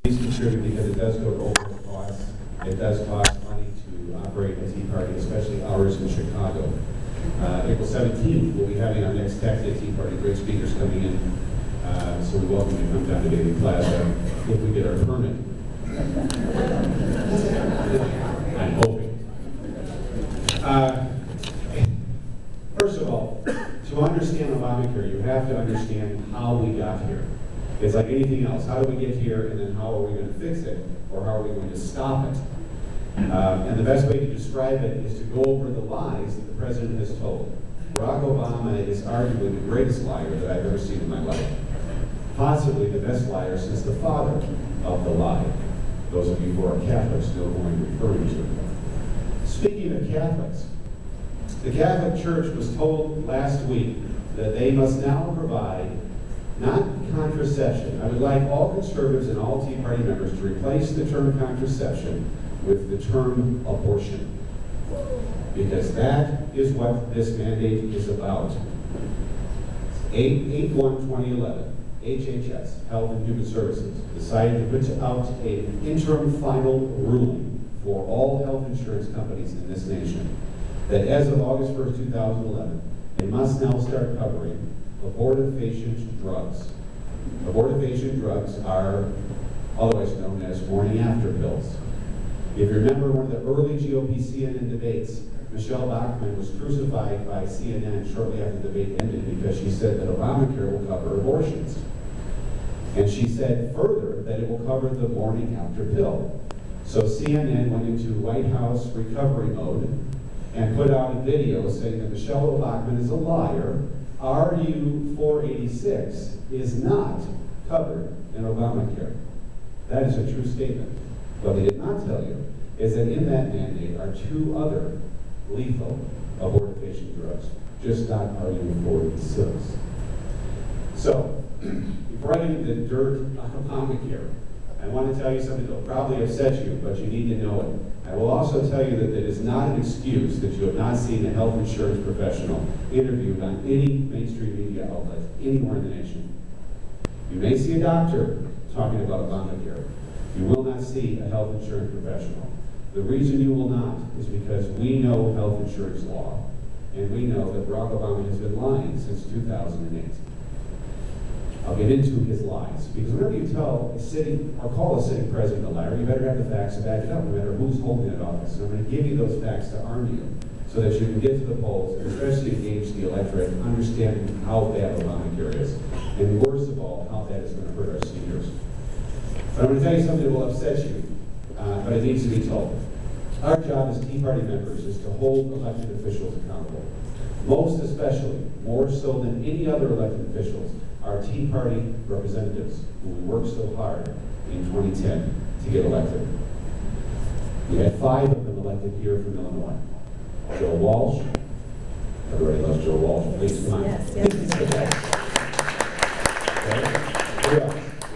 Please contribute because it does go to overhead costs. It does cost money to operate a Tea Party, especially ours in Chicago. April 17th, we'll be having our next Tax Day Tea Party. Great speakers coming in. So we welcome you to come down to Daily Plaza if we get our permit. I'm hoping. First of all, to understand Obamacare, you have to understand how we got here. It's like anything else. How do we get here, and then how are we going to fix it, or how are we going to stop it? And the best way to describe it is to go over the lies that the president has told. Barack Obama is arguably the greatest liar that I've ever seen in my life. Possibly the best liar since the father of the lie. Those of you who are Catholics know who I'm referring to. Speaking of Catholics, the Catholic Church was told last week that they must now provide not contraception. I would like all conservatives and all Tea Party members to replace the term contraception with the term abortion, because that is what this mandate is about. 8/1/2011, HHS, Health and Human Services, decided to put out an interim final ruling for all health insurance companies in this nation that as of August 1st, 2011, they must now start covering abortifacient drugs. Abortifacient drugs are otherwise known as morning after pills. If you remember one of the early GOP CNN debates, Michelle Bachmann was crucified by CNN shortly after the debate ended because she said that Obamacare will cover abortions. And she said further that it will cover the morning after pill. So CNN went into White House recovery mode and put out a video saying that Michelle Bachmann is a liar. RU 486 is not covered in Obamacare. That is a true statement. What they did not tell you is that in that mandate are two other lethal abortifacient drugs, just not RU 486. So, before I get into the dirt on Obamacare, I want to tell you something that will probably upset you, but you need to know it. I will also tell you that it is not an excuse that you have not seen a health insurance professional interviewed on any mainstream media outlet anywhere in the nation. You may see a doctor talking about Obamacare. You will not see a health insurance professional. The reason you will not is because we know health insurance law, and we know that Barack Obama has been lying since 2008. I'll get into his lies, because whenever you tell a sitting, or call a sitting president a liar, you better have the facts to back it up, no matter who's holding that office. And I'm going to give you those facts to arm you, so that you can get to the polls, and especially engage the electorate, understanding how bad Obamacare is, and worst of all, how that is going to hurt our seniors. But I'm going to tell you something that will upset you, but it needs to be told. Our job as Tea Party members is to hold elected officials accountable. Most especially, more so than any other elected officials, our Tea Party representatives who we worked so hard in 2010 to get elected. We had 5 of them elected here from Illinois. Joe Walsh. Everybody loves Joe Walsh. Please come on. Yes, yes. Okay.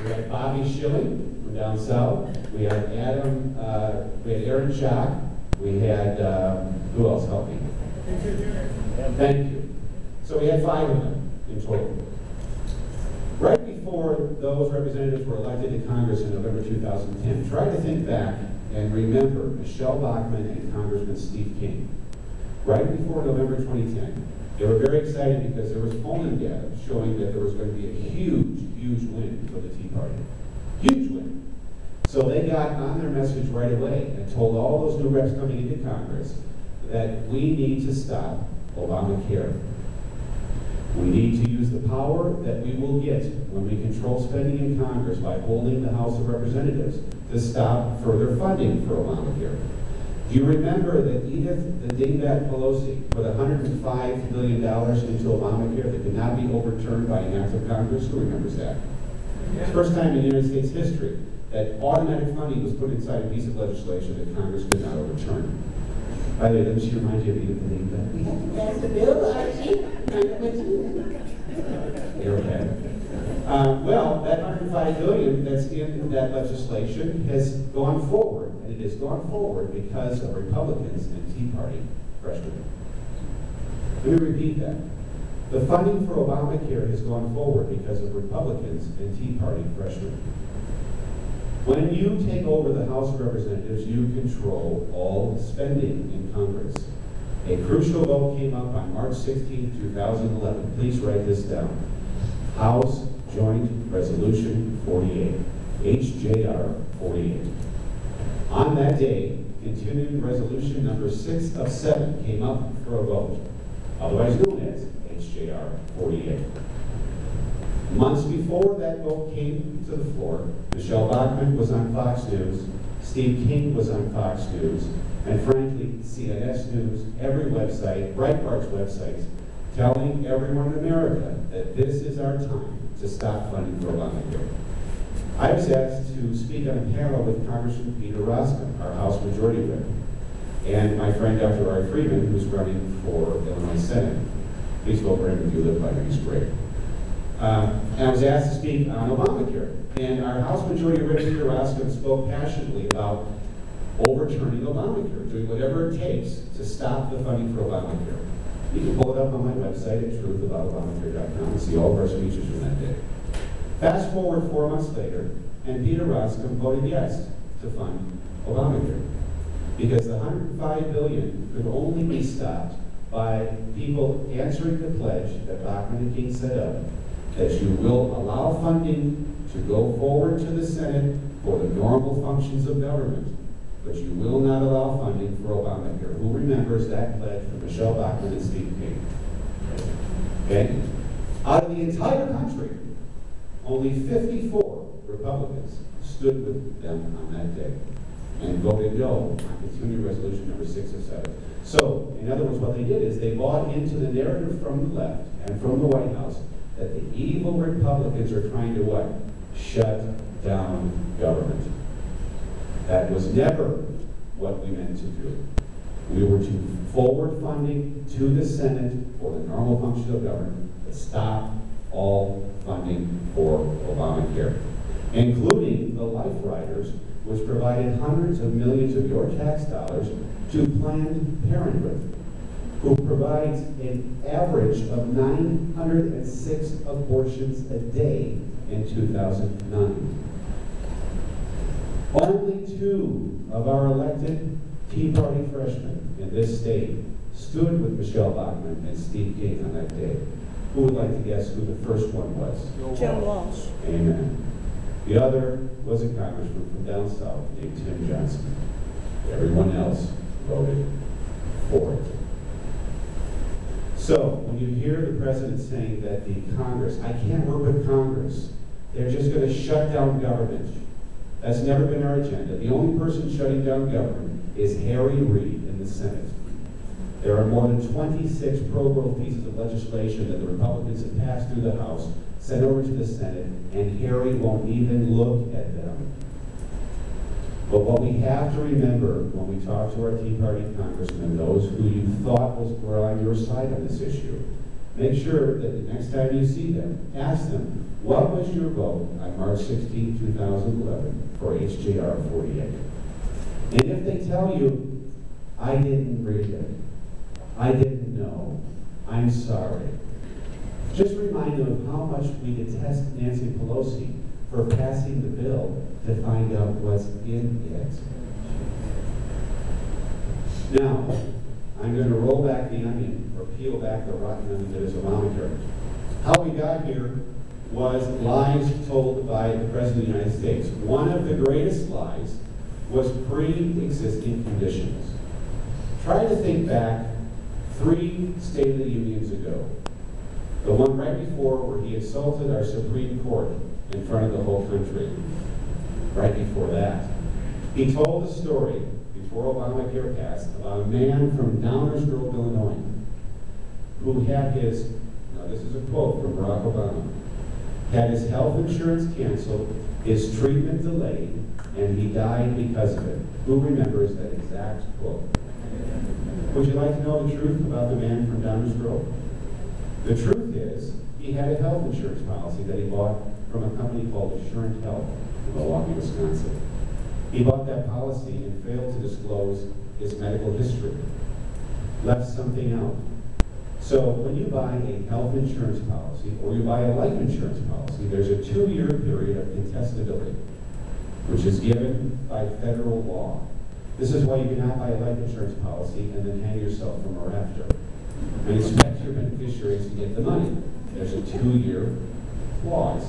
We had Bobby Schilling from down south. We had Adam. We had Aaron Schock. We had who else helped me? Thank you. So we had 5 of them in total. Right before those representatives were elected to Congress in November 2010, try to think back and remember Michelle Bachmann and Congressman Steve King. Right before November 2010, they were very excited because there was polling data showing that there was going to be a huge, huge win for the Tea Party. Huge win. So they got on their message right away and told all those new reps coming into Congress that we need to stop Obamacare. We need to use the power that we will get when we control spending in Congress by holding the House of Representatives to stop further funding for Obamacare. Do you remember that Edith the Dingbat Pelosi put $105 million into Obamacare that could not be overturned by an act of Congress? Who remembers that? It's the first time in United States history that automatic funding was put inside a piece of legislation that Congress could not overturn. By the way, let me just remind you of Edith the Dingbat. We have to pass the bill, Archie. Okay. Well, that $105 billion that's in that legislation has gone forward, and it has gone forward because of Republicans and Tea Party freshmen. Let me repeat that. The funding for Obamacare has gone forward because of Republicans and Tea Party freshmen. When you take over the House of Representatives, you control all spending in Congress. A crucial vote came up on March 16, 2011. Please write this down. House Joint Resolution 48, HJR 48. On that day, continuing resolution number 6 of 7 came up for a vote, otherwise known as HJR 48. Months before that vote came to the floor, Michelle Bachmann was on Fox News, Steve King was on Fox News, and frankly, CNS News, every website, Breitbart's websites, telling everyone in America that this is our time to stop funding for Obamacare. I was asked to speak on a panel with Congressman Peter Roskin, our House Majority Whip, and my friend Dr. Ari Friedman, who's running for Illinois Senate. Please vote for him if you live by him, he's great. And I was asked to speak on Obamacare. And our House Majority Whip, Peter Roskin, spoke passionately about overturning Obamacare, doing whatever it takes to stop the funding for Obamacare. You can pull it up on my website at truthaboutobamacare.com and see all of our speeches from that day. Fast forward 4 months later, and Peter Roskin voted yes to fund Obamacare. Because the $105 billion could only be stopped by people answering the pledge that Bachmann and King set up, that you will allow funding to go forward to the Senate for the normal functions of government, but you will not allow funding for Obamacare. Who remembers that pledge from Michelle Bachmann and Steve King? Okay? Out of the entire country, only 54 Republicans stood with them on that day and voted no on continuing resolution number 6 of 7. So, in other words, what they did is they bought into the narrative from the left and from the White House that the evil Republicans are trying to what? Shut down government. That was never what we meant to do. We were to forward funding to the Senate for the normal function of government to stop all funding for Obamacare, including the Life Riders, which provided hundreds of millions of your tax dollars to Planned Parenthood, who provides an average of 906 abortions a day in 2009. Only 2 of our elected Tea Party freshmen in this state stood with Michelle Bachmann and Steve King on that day. Who would like to guess who the first one was? Joe Walsh. Amen. The other was a congressman from down south named Tim Johnson. Everyone else voted for it. So, when you hear the president saying that the Congress, I can't work with Congress, they're just going to shut down government. That's never been our agenda. The only person shutting down government is Harry Reid in the Senate. There are more than 26 pro-growth pieces of legislation that the Republicans have passed through the House, sent over to the Senate, and Harry won't even look at them. But what we have to remember when we talk to our Tea Party congressmen, those who you thought were on your side on this issue, make sure that the next time you see them, ask them, what was your vote on March 16, 2011 for HJR 48? And if they tell you, I didn't read it, I didn't know, I'm sorry, just remind them of how much we detest Nancy Pelosi for passing the bill to find out what's in it. Now, I'm going to roll back the onion, or peel back the rotten onion that is Obamacare. How we got here was lies told by the President of the United States. One of the greatest lies was pre-existing conditions. Try to think back 3 State of the Unions ago. The one right before where he insulted our Supreme Court in front of the whole country. Right before that. He told a story before Obamacare passed about a man from Downers Grove, Illinois, who had his, now this is a quote from Barack Obama, had his health insurance canceled, his treatment delayed, and he died because of it. Who remembers that exact quote? Would you like to know the truth about the man from Downers Grove? The truth is, he had a health insurance policy that he bought from a company called Assurant Health in Milwaukee, Wisconsin. He bought that policy and failed to disclose his medical history, left something out. So when you buy a health insurance policy or you buy a life insurance policy, there's a 2-year period of contestability. which is given by federal law. This is why you cannot buy a life insurance policy and then hang yourself from a rafter and expect your beneficiaries to get the money. There's a 2-year clause.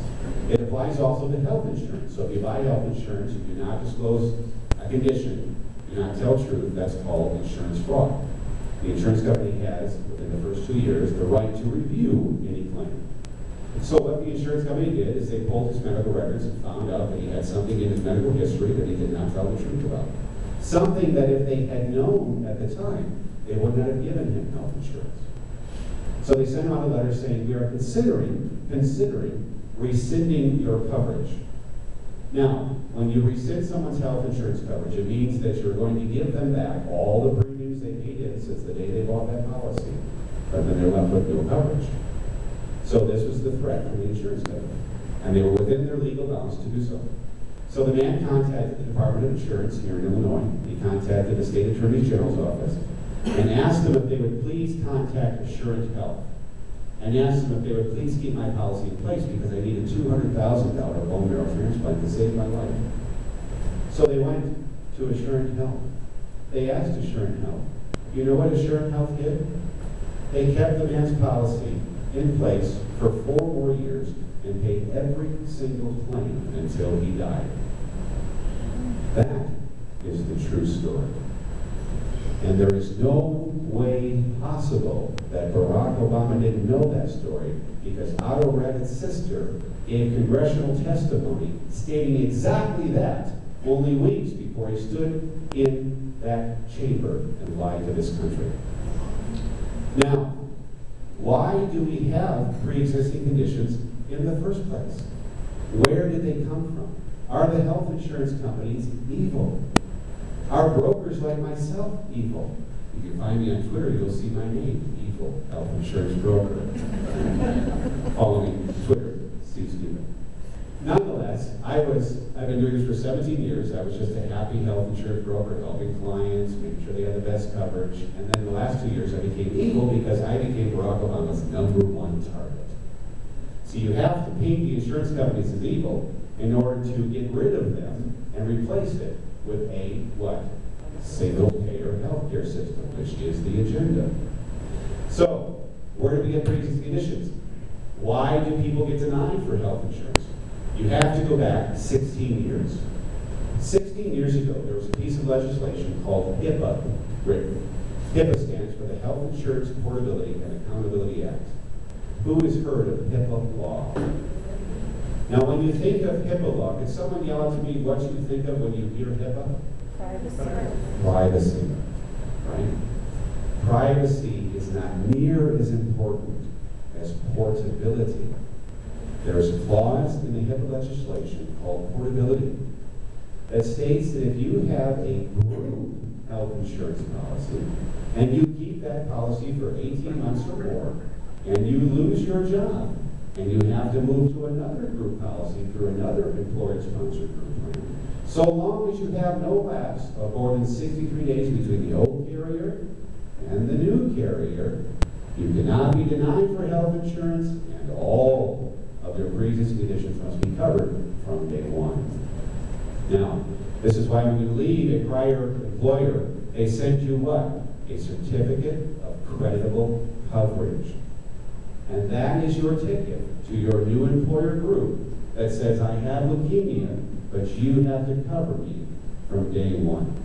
It applies also to health insurance. So if you buy health insurance, you do not disclose a condition, do not tell truth, that's called insurance fraud. The insurance company has, within the first 2 years, the right to review any claim. So what the insurance company did is they pulled his medical records and found out that he had something in his medical history that he did not tell the truth about. Something that if they had known at the time, they would not have given him health insurance. So they sent him out a letter saying, we are considering rescinding your coverage. Now, when you rescind someone's health insurance coverage, it means that you're going to give them back all the premiums they paid in since the day they bought that policy, but then they're left with no coverage. So this was the threat from the insurance company, and they were within their legal bounds to do so. So the man contacted the Department of Insurance here in Illinois. He contacted the State Attorney General's office and asked them if they would please contact Assurant Health and asked them if they would please keep my policy in place because I need a $200,000 bone marrow transplant to save my life. So they went to Assurant Health. They asked Assurant Health. You know what Assurant Health did? They kept the man's policy in place for 4 more years and paid every single claim until he died. That is the true story. And there is no way possible that Barack Obama didn't know that story because Otto Rabbit's sister gave congressional testimony stating exactly that only weeks before he stood in that chamber and lied to this country. Now, why do we have pre-existing conditions in the first place? Where did they come from? Are the health insurance companies evil? Are brokers like myself evil? If you find me on Twitter, you'll see my name, Evil Health Insurance Broker. Follow me on Twitter, CSteven. Nonetheless, I've been doing this for 17 years. I was just a happy health insurance broker, helping clients, making sure they had the best coverage. And then the last 2 years, I became evil because I became Barack Obama's #1 target. So you have to paint the insurance companies as evil in order to get rid of them and replace it with a, what? Single-payer healthcare system, which is the agenda. So, where do we get pre-existing conditions? Why do people get denied for health insurance? You have to go back 16 years. 16 years ago, there was a piece of legislation called HIPAA written. HIPAA stands for the Health Insurance Portability and Accountability Act. Who has heard of HIPAA law? Now, when you think of HIPAA law, can someone yell out to me what you think of when you hear HIPAA? Privacy, right? Privacy is not near as important as portability. There's a clause in the HIPAA legislation called portability that states that if you have a group health insurance policy and you keep that policy for 18 months or more and you lose your job and you have to move to another group policy through another employer-sponsored group plan, so long as you have no lapse of more than 63 days between the old carrier and the new carrier, you cannot be denied for health insurance, and all of your pre-existing conditions must be covered from day one. Now, this is why when you leave a prior employer, they send you what? A certificate of creditable coverage. And that is your ticket to your new employer group that says, I have leukemia, but you have to cover me from day one.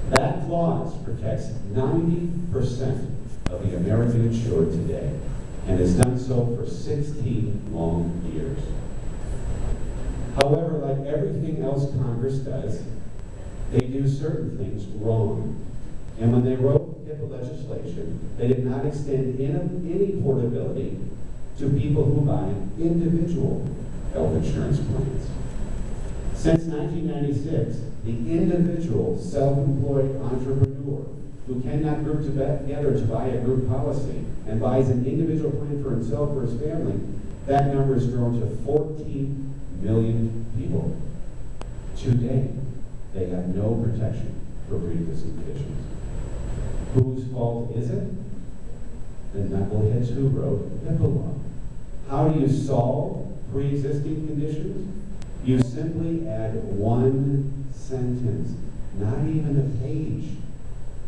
That clause protects 90% of the American insured today, and has done so for 16 long years. However, like everything else Congress does, they do certain things wrong. And when they wrote HIPAA legislation, they did not extend any portability to people who buy individual health insurance plans. Since 1996, the individual self-employed entrepreneur who cannot group together to buy a group policy and buys an individual plan for himself or his family, that number has grown to 14 million people. Today, they have no protection for pre-existing conditions. Whose fault is it? The knuckleheads who wrote HIPAA law. How do you solve pre-existing conditions? You simply add one sentence, not even a page,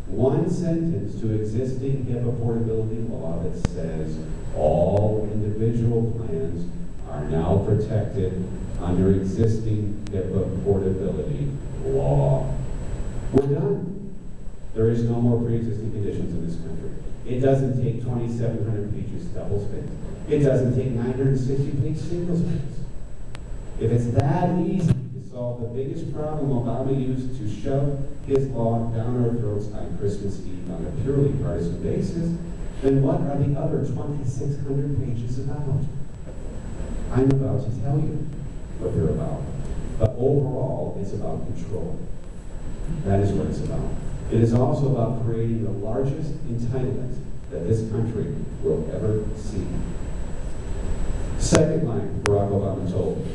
one sentence to existing HIPAA portability law that says all individual plans are now protected under existing HIPAA portability law. We're done. There is no more pre-existing conditions in this country. It doesn't take 2,700 pages double-spaced. It doesn't take 960-page single-spaced. If it's that easy to solve the biggest problem Obama used to shove his law down our throats on Christmas Eve on a purely partisan basis, then what are the other 2,600 pages about? I'm about to tell you what they're about. But overall, it's about control. That is what it's about. It is also about creating the largest entitlement that this country will ever see. Second line, Barack Obama told.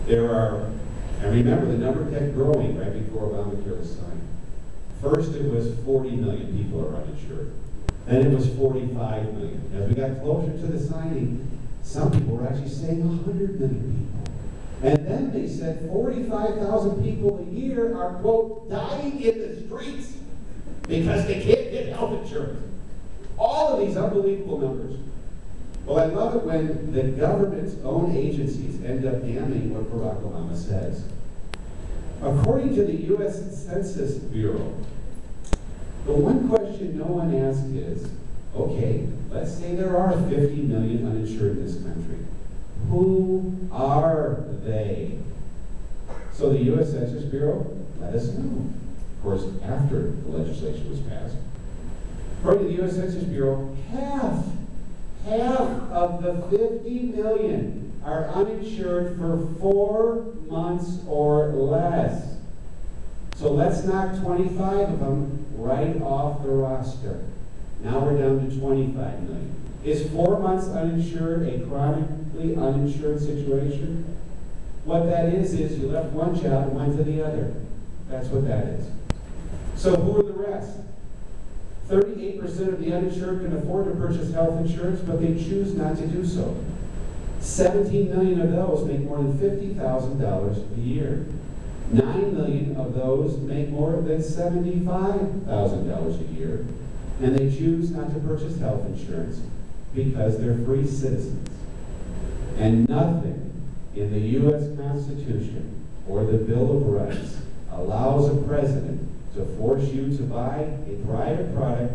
There are, and remember the number kept growing right before Obamacare was signed. First it was 40 million people are uninsured. Then it was 45 million. As we got closer to the signing, some people were actually saying 100 million people. And then they said 45,000 people a year are, quote, dying in the streets because they can't get health insurance. All of these unbelievable numbers. Well, I love it when the government's own agencies end up damning what Barack Obama says. According to the U.S. Census Bureau, the one question no one asks is, okay, let's say there are 50 million uninsured in this country. Who are they? So the U.S. Census Bureau let us know. Of course, after the legislation was passed. According to the U.S. Census Bureau, half of the 50 million are uninsured for 4 months or less. So let's knock 25 of them right off the roster. Now we're down to 25 million. Is 4 months uninsured a chronically uninsured situation? What that is you left one job and went to the other. That's what that is. So who are the rest? 38% of the uninsured can afford to purchase health insurance, but they choose not to do so. 17 million of those make more than $50,000 a year. 9 million of those make more than $75,000 a year, and they choose not to purchase health insurance because they're free citizens. And nothing in the U.S. Constitution or the Bill of Rights allows a president to force you to buy a private product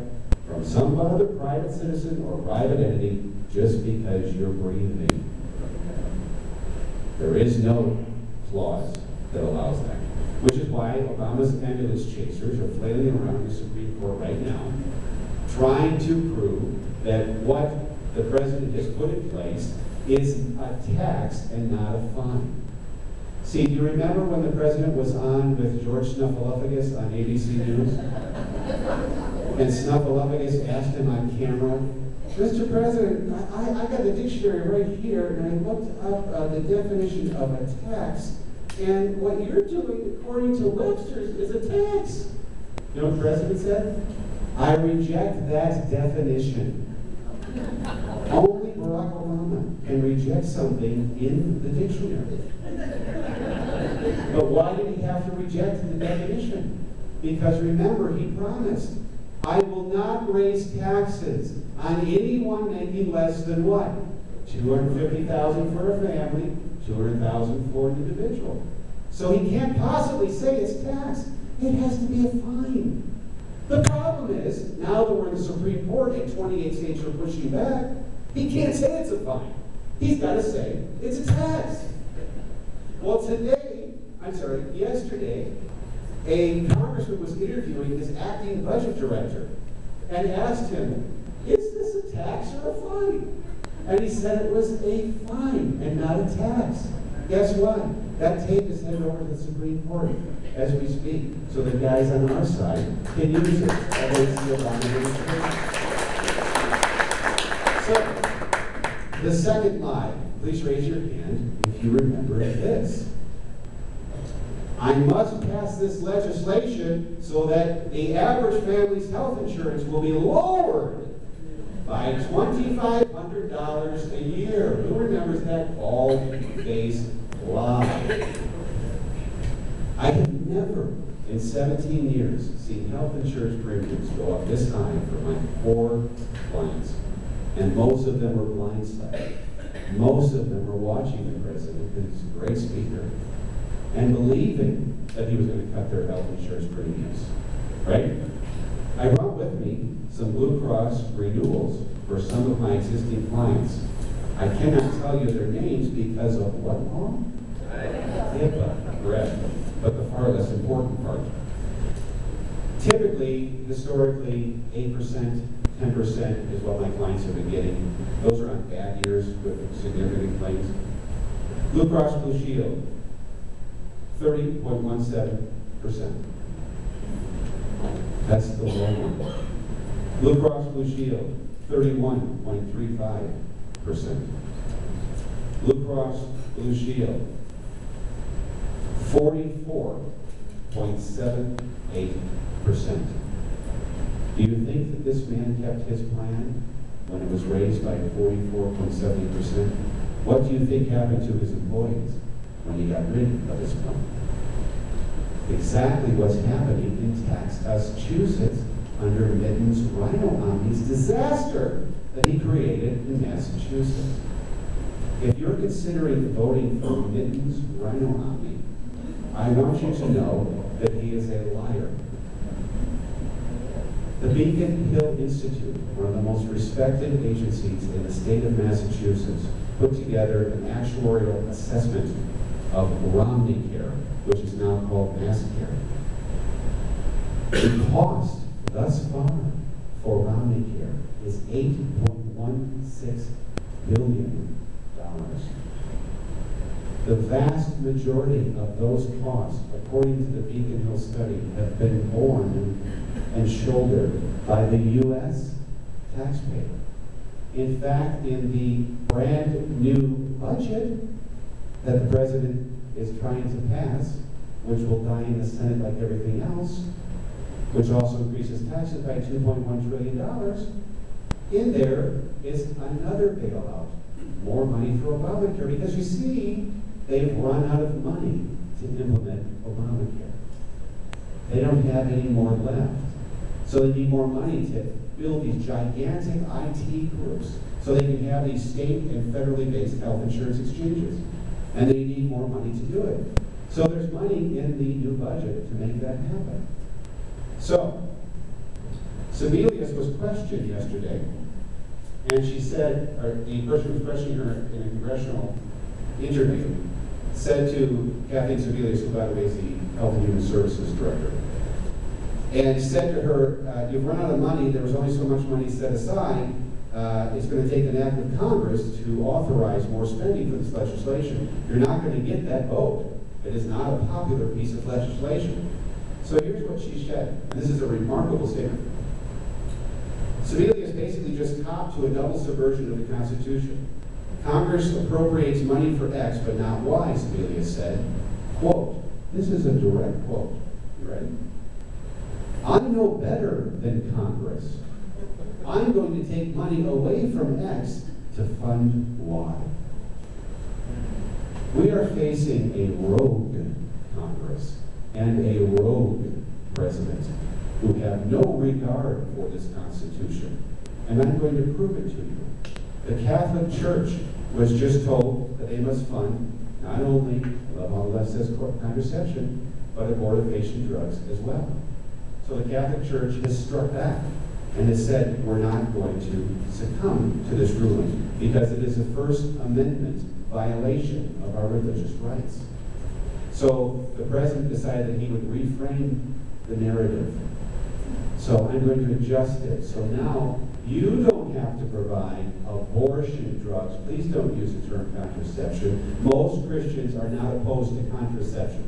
from some other private citizen or private entity just because you're breathing. There is no clause that allows that. Which is why Obama's ambulance chasers are flailing around the Supreme Court right now, trying to prove that what the president has put in place is a tax and not a fine. See, do you remember when the president was on with George Snuffleupagus on ABC News? And Snuffleupagus asked him on camera, Mr. President, I got the dictionary right here, and I looked up the definition of a tax, and what you're doing, according to Webster's, is a tax. You know what the president said? I reject that definition. Only Barack Obama can reject something in the dictionary. But why did he have to reject the definition? Because remember, he promised, I will not raise taxes on anyone making less than what? $250,000 for a family, $200,000 for an individual. So he can't possibly say it's tax. It has to be a fine. The problem is, now that we're in the Supreme Court and 28 states are pushing back, he can't say it's a fine. He's got to say it's a tax. Well, yesterday, a congressman was interviewing his acting budget director and asked him, is this a tax or a fine? And he said it was a fine and not a tax. Guess what? That tape is headed over to the Supreme Court as we speak, so the guys on our side can use it against the Obama administration. So, the second lie, please raise your hand if you remember this. I must pass this legislation so that the average family's health insurance will be lowered by $2,500 a year. Who remembers that bald-faced lie. I have never, in 17 years, seen health insurance premiums go up this high for my core clients. And most of them were blindsided. Most of them were watching the president, who's a great speaker, and believing that he was going to cut their health insurance premiums, right? I brought with me some Blue Cross renewals for some of my existing clients. I cannot tell you their names because of what law? HIPAA, correct. But the far less important part. Typically, historically, 8%, 10% is what my clients have been getting. Those are on bad years with significant claims. Blue Cross Blue Shield, 30.17%. That's the low one. Blue Cross Blue Shield, 31.35%. Blue Cross Blue Shield, 44.78%. Do you think that this man kept his plan when it was raised by 44.70%? What do you think happened to his employees when he got rid of his plan? Exactly what's happening in Massachusetts under Mitten's Rhino Omni's disaster that he created in Massachusetts. If you're considering voting for Mitten's Rhino Omni, I want you to know that he is a liar. The Beacon Hill Institute, one of the most respected agencies in the state of Massachusetts, put together an actuarial assessment of Romneycare, which is now called Masscare. The cost thus far for Romneycare is $8.16 billion. The vast majority of those costs, according to the Beacon Hill study, have been borne and shouldered by the U.S. taxpayer. In fact, in the brand new budget that the president is trying to pass, which will die in the Senate like everything else, which also increases taxes by $2.1 trillion, in there is another bailout, more money for Obamacare, because you see, they've run out of money to implement Obamacare. They don't have any more left. So they need more money to build these gigantic IT groups so they can have these state and federally based health insurance exchanges. And they need more money to do it. So there's money in the new budget to make that happen. So, Sebelius was questioned yesterday, and she said, or the person who was questioning her in a congressional interview, said to Kathleen Sebelius, who by the way is the Health and Human Services Director, and said to her, you've run out of money, there was only so much money set aside, it's going to take an act of Congress to authorize more spending for this legislation. You're not going to get that vote. It is not a popular piece of legislation. So here's what she said, and this is a remarkable statement. Sebelius basically just copped to a double subversion of the Constitution. Congress appropriates money for X, but not Y, Sebelius said. Quote, this is a direct quote. You ready? I know better than Congress. I'm going to take money away from X to fund Y. We are facing a rogue Congress and a rogue president who have no regard for this Constitution. And I'm going to prove it to you. The Catholic Church was just told that they must fund not only, on the left says contraception, but abortifacient drugs as well. So the Catholic Church has struck back and has said we're not going to succumb to this ruling because it is a First Amendment violation of our religious rights. So the president decided that he would reframe the narrative. So I'm going to adjust it. So now you don't have to provide abortion drugs. Please don't use the term contraception. Most Christians are not opposed to contraception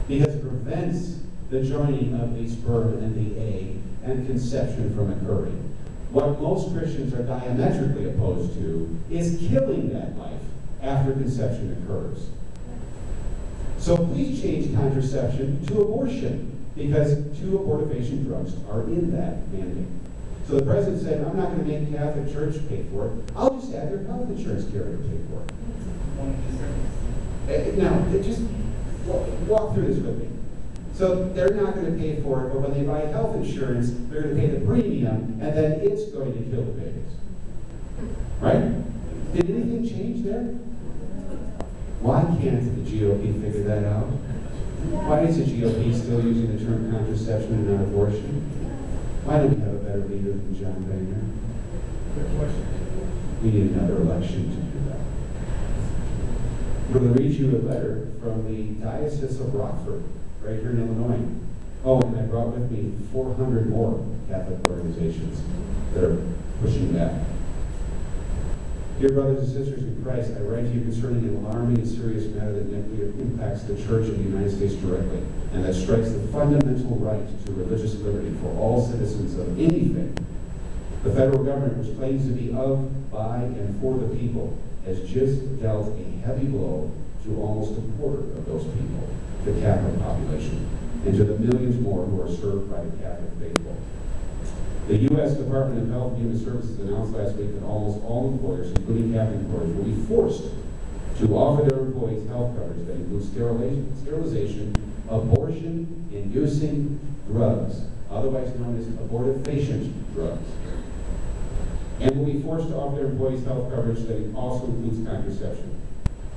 because it prevents the joining of the sperm and the egg and conception from occurring. What most Christians are diametrically opposed to is killing that life after conception occurs. So please change contraception to abortion because 2 abortifacient drugs are in that mandate. So the president said, I'm not going to make Catholic Church pay for it. I'll just have their health insurance carrier pay for it. Now, just walk through this with me. So they're not going to pay for it, but when they buy health insurance, they're going to pay the premium, and then it's going to kill the babies. Right? Did anything change there? Why can't the GOP figure that out? Why is the GOP still using the term contraception and not abortion? Why don't we have a better leader than John Boehner? Good question. We need another election to do that. I'm going to read you a letter from the Diocese of Rockford, right here in Illinois. Oh, and I brought with me 400 more Catholic organizations that are pushing back. Dear brothers and sisters in Christ, I write to you concerning an alarming and serious matter that impacts the Church of the United States directly, and that strikes the fundamental right to religious liberty for all citizens of any faith. The federal government, which claims to be of, by, and for the people, has just dealt a heavy blow to almost a quarter of those people, the Catholic population, and to the millions more who are served by the Catholic faithful. The U.S. Department of Health and Human Services announced last week that almost all employers, including Catholic employers, will be forced to offer their employees health coverage that includes sterilization, abortion-inducing drugs, otherwise known as abortifacient drugs, and will be forced to offer their employees health coverage that also includes contraception,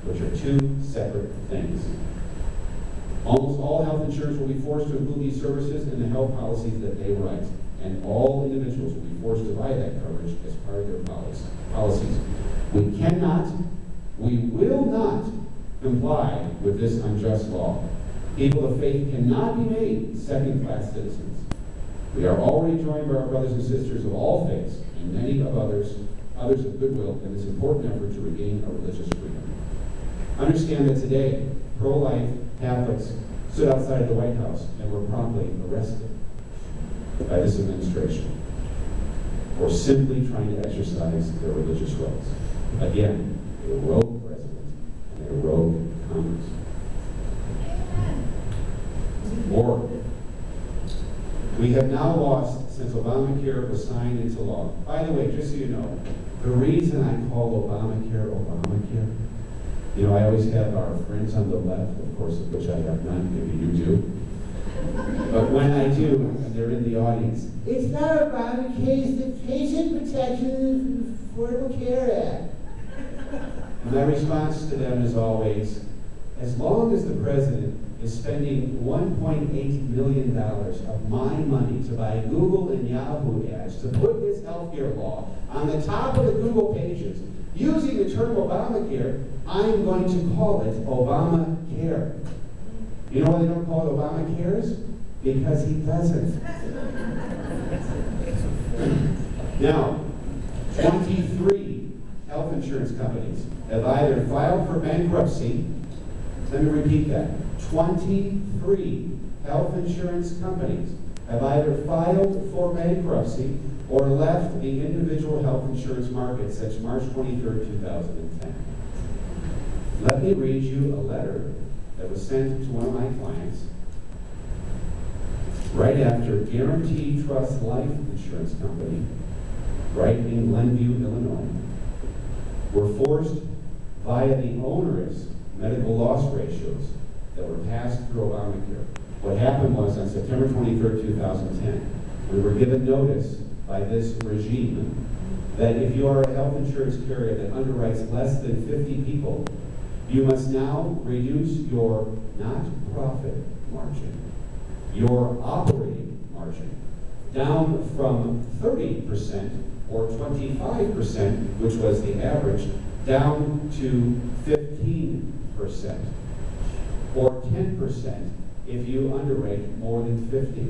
which are two separate things. Almost all health insurance will be forced to include these services in the health policies that they write, and all individuals will be forced to buy that coverage as part of their policies. We cannot, we will not comply with this unjust law. People of faith cannot be made second-class citizens. We are already joined by our brothers and sisters of all faiths and many of others of goodwill in this important effort to regain our religious freedom. Understand that today, pro-life Catholics stood outside of the White House and were promptly arrested by this administration for simply trying to exercise their religious rights. Again, a rogue president and a rogue Congress. More. We have now lost since Obamacare was signed into law. By the way, just so you know, the reason I call Obamacare, you know, I always have our friends on the left, of course, of which I have none, maybe you do. But when I do, and they're in the audience, it's not Obamacare, it's the Patient Protection and Affordable Care Act. And my response to them is always, as long as the president is spending $1.8 million of my money to buy Google and Yahoo ads to put his healthcare law on the top of the Google pages, using the term Obamacare, I'm going to call it Obamacare. You know why they don't call it Obamacares? Because he doesn't. Now, 23 health insurance companies have either filed for bankruptcy. Let me repeat that. 23 health insurance companies have either filed for bankruptcy or left the individual health insurance market since March 23rd, 2010. Let me read you a letter that was sent to one of my clients right after Guaranteed Trust Life Insurance Company, right in Glenview, Illinois, were forced via the onerous medical loss ratios that were passed through Obamacare. What happened was on September 23rd, 2010, we were given notice by this regime that if you are a health insurance carrier that underwrites less than 50 people, you must now reduce your not profit margin, your operating margin, down from 30% or 25%, which was the average, down to 15% or 10% if you underwrite more than 50.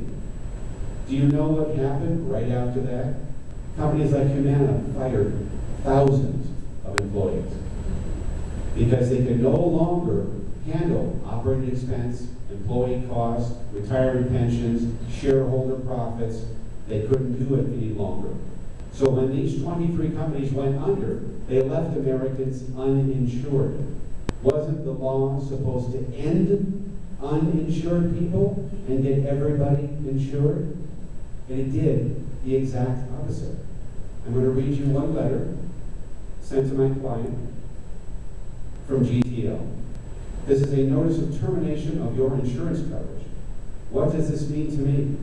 Do you know what happened right after that? Companies like Humana fired thousands of employees because they could no longer handle operating expense, employee costs, retirement pensions, shareholder profits. They couldn't do it any longer. So when these 23 companies went under, they left Americans uninsured. Wasn't the law supposed to end uninsured people and get everybody insured? And it did the exact opposite. I'm going to read you one letter sent to my client from GTL. This is a notice of termination of your insurance coverage. What does this mean to me?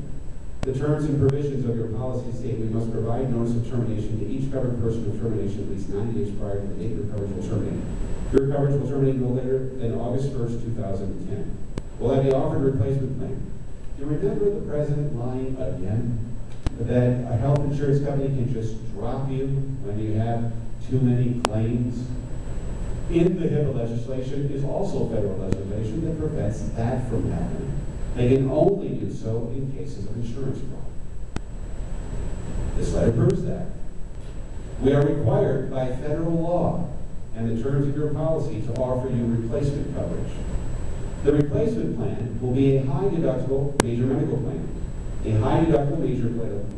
The terms and provisions of your policy state we must provide notice of termination to each covered person of termination at least 90 days prior to the date your coverage will terminate. Your coverage will terminate no later than August 1st, 2010. Will I be offered a replacement plan? Do you remember the president lying again? That a health insurance company can just drop you when you have too many claims? In the HIPAA legislation is also federal legislation that prevents that from happening. They can only do so in cases of insurance fraud. This letter proves that. We are required by federal law and the terms of your policy to offer you replacement coverage. The replacement plan will be a high deductible major medical plan. A high deductible major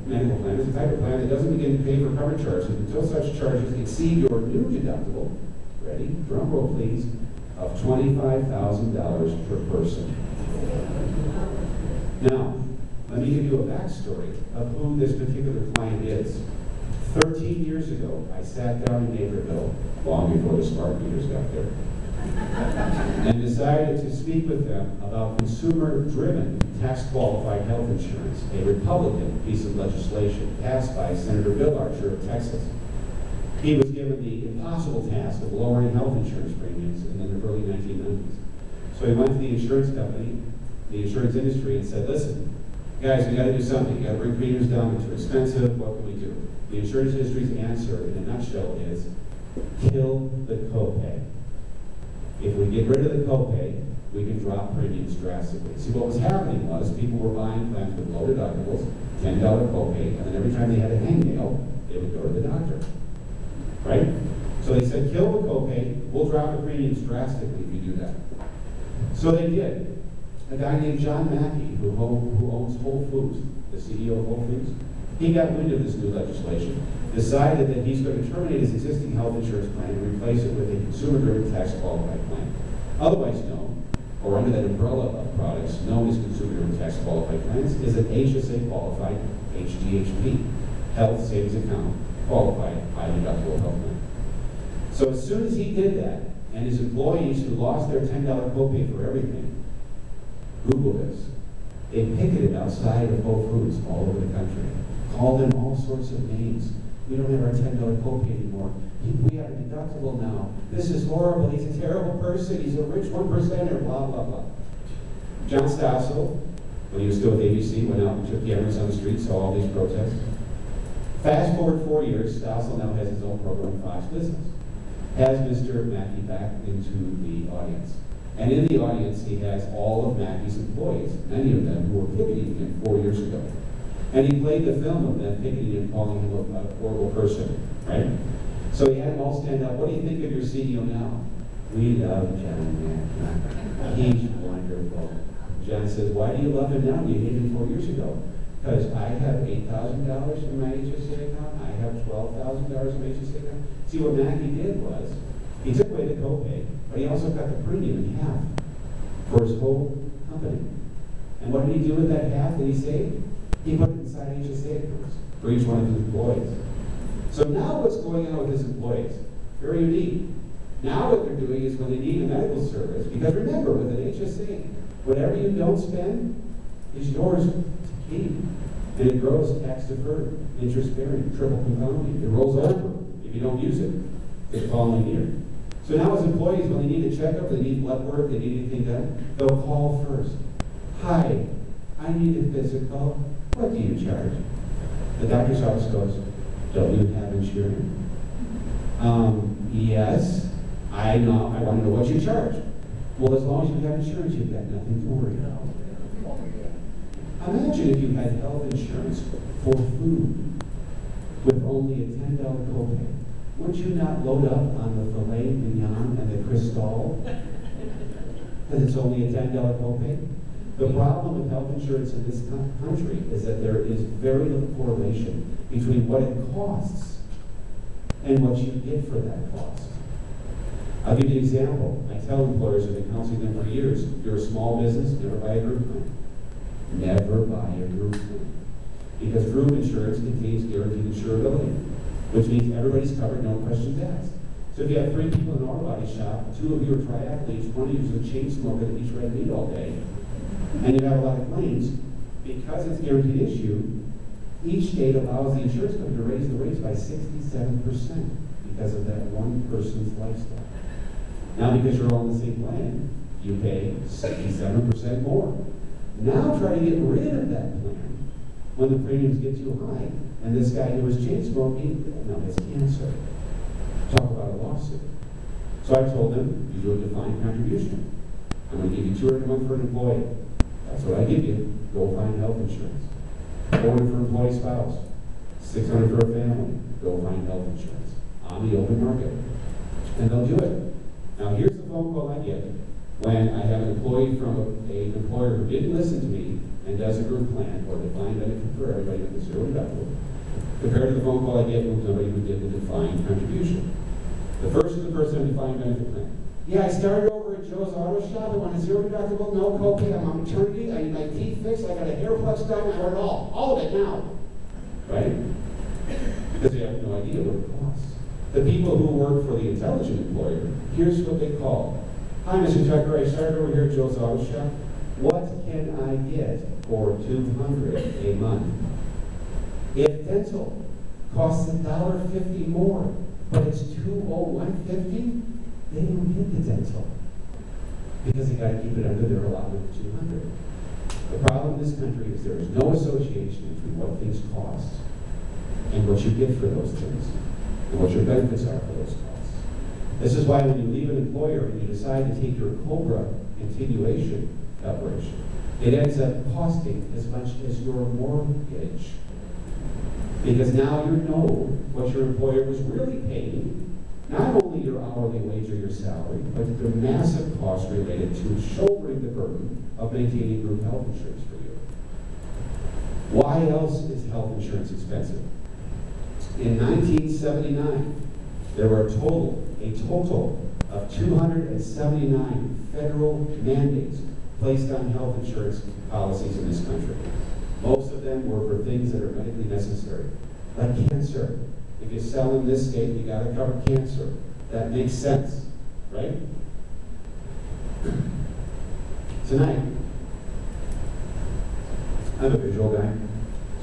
medical plan is a type of plan that doesn't begin to pay for covered charges until such charges exceed your new deductible, ready, drum roll please, of $25,000 per person. Now, let me give you a backstory of who this particular client is. 13 years ago, I sat down in Naperville, long before the smart meters got there, and decided to speak with them about consumer-driven tax-qualified health insurance, a Republican piece of legislation passed by Senator Bill Archer of Texas. He was given the impossible task of lowering health insurance premiums in the early 1990s. So he went to the insurance company, the insurance industry, and said, listen, guys, we got to do something. You got to bring premiums down. They're too expensive. What can we do? The insurance industry's answer, in a nutshell, is kill the copay. If we get rid of the copay, we can drop premiums drastically. See, what was happening was people were buying plans with low deductibles, $10 copay, and then every time they had a hangnail, they would go to the doctor. Right? So they said, kill the copay, we'll drop the premiums drastically if you do that. So they did. A guy named John Mackey, who owns Whole Foods, the CEO of Whole Foods, he got wind of this new legislation, decided that he's going to terminate his existing health insurance plan and replace it with a consumer-driven tax-qualified plan. Otherwise known, or under that umbrella of products known as consumer-driven tax-qualified plans, is an HSA-qualified HDHP, Health Savings Account, qualified high-deductible health plan. So as soon as he did that, and his employees who lost their $10 copay for everything, Google this, they picketed outside of Whole Foods all over the country, called them all sorts of names. We don't have our $10 copay anymore. We have a deductible now. This is horrible. He's a terrible person. He's a rich 1%er, blah, blah, blah. John Stossel, when he was still with ABC, went out and took cameras on the street, saw all these protests. Fast forward 4 years, Stossel now has his own program, Fox Business. Has Mr. Mackey back into the audience. And in the audience, he has all of Mackey's employees, many of them who were picketing him 4 years ago. And he played the film of them picketing him, calling him a horrible person, right? So he had them all stand up. What do you think of your CEO now? We love John Mackey. He's wonderful. John says, why do you love him now? You hated him 4 years ago. Because I have $8,000 in my HSA account. I have $12,000 in my HSA account. See, what Mackey did was, he took away the copay, but he also cut the premium in half for his whole company. And what did he do with that half that he saved? He put it inside HSA accounts for each one of his employees. So now what's going on with his employees? Very unique. Now what they're doing is when they need a medical service, because remember, with an HSA, whatever you don't spend is yours to keep. And it grows tax deferred, interest bearing, triple compounding. It rolls over if you don't use it the following year. So now as employees, when they need a checkup, they need blood work, they need anything done, they'll call first. Hi, I need a physical. What do you charge? The doctor's office goes, don't you have insurance? Yes, I know, I want to know what you charge. Well, as long as you have insurance, you've got nothing to worry about. Imagine if you had health insurance for food with only a $10 copay. Wouldn't you not load up on the filet mignon and the Cristal? Because it's only a $10 copay? The problem with health insurance in this country is that there is very little correlation between what it costs and what you get for that cost. I'll give you an example. I tell employers who have been counseling them for years, if you're a small business, never buy a group plan. Never buy a group plan. Because group insurance contains guaranteed insurability, which means everybody's covered, no questions asked. So if you have 3 people in an auto body shop, 2 of you are triathletes, 1 of you is a chain smoker that eats red meat all day, and you have a lot of claims, because it's guaranteed issue, each state allows the insurance company to raise the rates by 67% because of that one person's lifestyle. Now, because you're all in the same plan, you pay 67% more. Now try to get rid of that plan when the premiums get too high, and this guy who was chain smoking, now has cancer. Talk about a lawsuit. So I told them, you do a defined contribution. I'm going to give you $200 a month for an employee. That's what I give you. Go find health insurance. $400 for employee spouse. $600 for a family. Go find health insurance on the open market. And they'll do it. Now here's the phone call I get when I have an employee from an employer who didn't listen to me and does a group plan or defined benefit for everybody with a zero deductible, compared to the phone call I get from somebody who did the defined contribution. The first is the person in defined benefit plan. Yeah, I started over at Joe's Auto Shop. I want a zero deductible, no copay. I'm on maternity. I need my teeth fixed. I got a hair plugs done. I want it all of it now. Right? Because they have no idea what it costs. The people who work for the intelligent employer, here's what they call. Hi, Mr. Tucker. I started over here at Joe's Auto Shop. What can I get for $200 a month? If dental costs $1.50 more, but it's $201.50, they don't get the dental because they got to keep it under their allotment of $200. The problem in this country is there is no association between what things cost and what you get for those things and what your benefits are for those costs. This is why when you leave an employer and you decide to take your COBRA continuation coverage, it ends up costing as much as your mortgage. Because now you know what your employer was really paying, not only your hourly wage or your salary, but the massive costs related to shouldering the burden of maintaining group health insurance for you. Why else is health insurance expensive? In 1979, there were a total of 279 federal mandates placed on health insurance policies in this country. Most of them were for things that are medically necessary, like cancer. If you sell in this state, you got to cover cancer. That makes sense, right? Tonight, I'm a visual guy,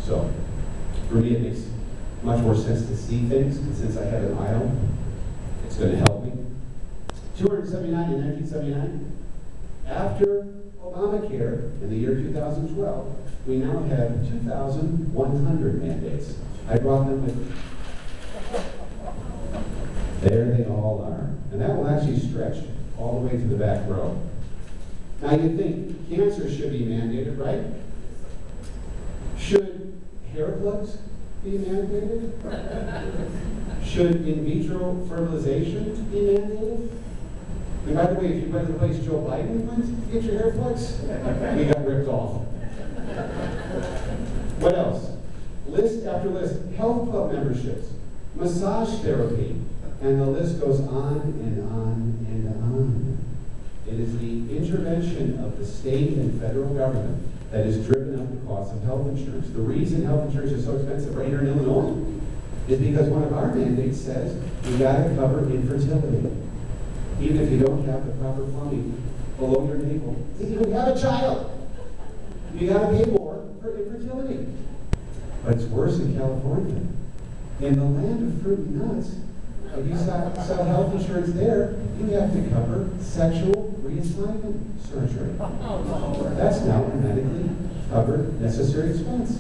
so for me it makes much more sense to see things, and since I have an aisle, it's going to help me. 279 in 1979. After Obamacare in the year 2012, we now have 2,100 mandates. I brought them with me. There they all are. And that will actually stretch all the way to the back row. Now you think cancer should be mandated, right? Should hair plugs be mandated? Should in vitro fertilization be mandated? And by the way, if you went to the place Joe Biden went to get your hair plugs, we got ripped off. What else? List after list. Health club memberships, massage therapy, and the list goes on and on and on. It is the intervention of the state and federal government that has driven up the cost of health insurance. The reason health insurance is so expensive right here in Illinois is because one of our mandates says you got to cover infertility. Even if you don't have the proper plumbing below your navel. If you have a child, you got to pay more for infertility. But it's worse in California. In the land of fruit and nuts, if you sell health insurance there, you have to cover sexual reassignment surgery. That's now a medically covered necessary expense.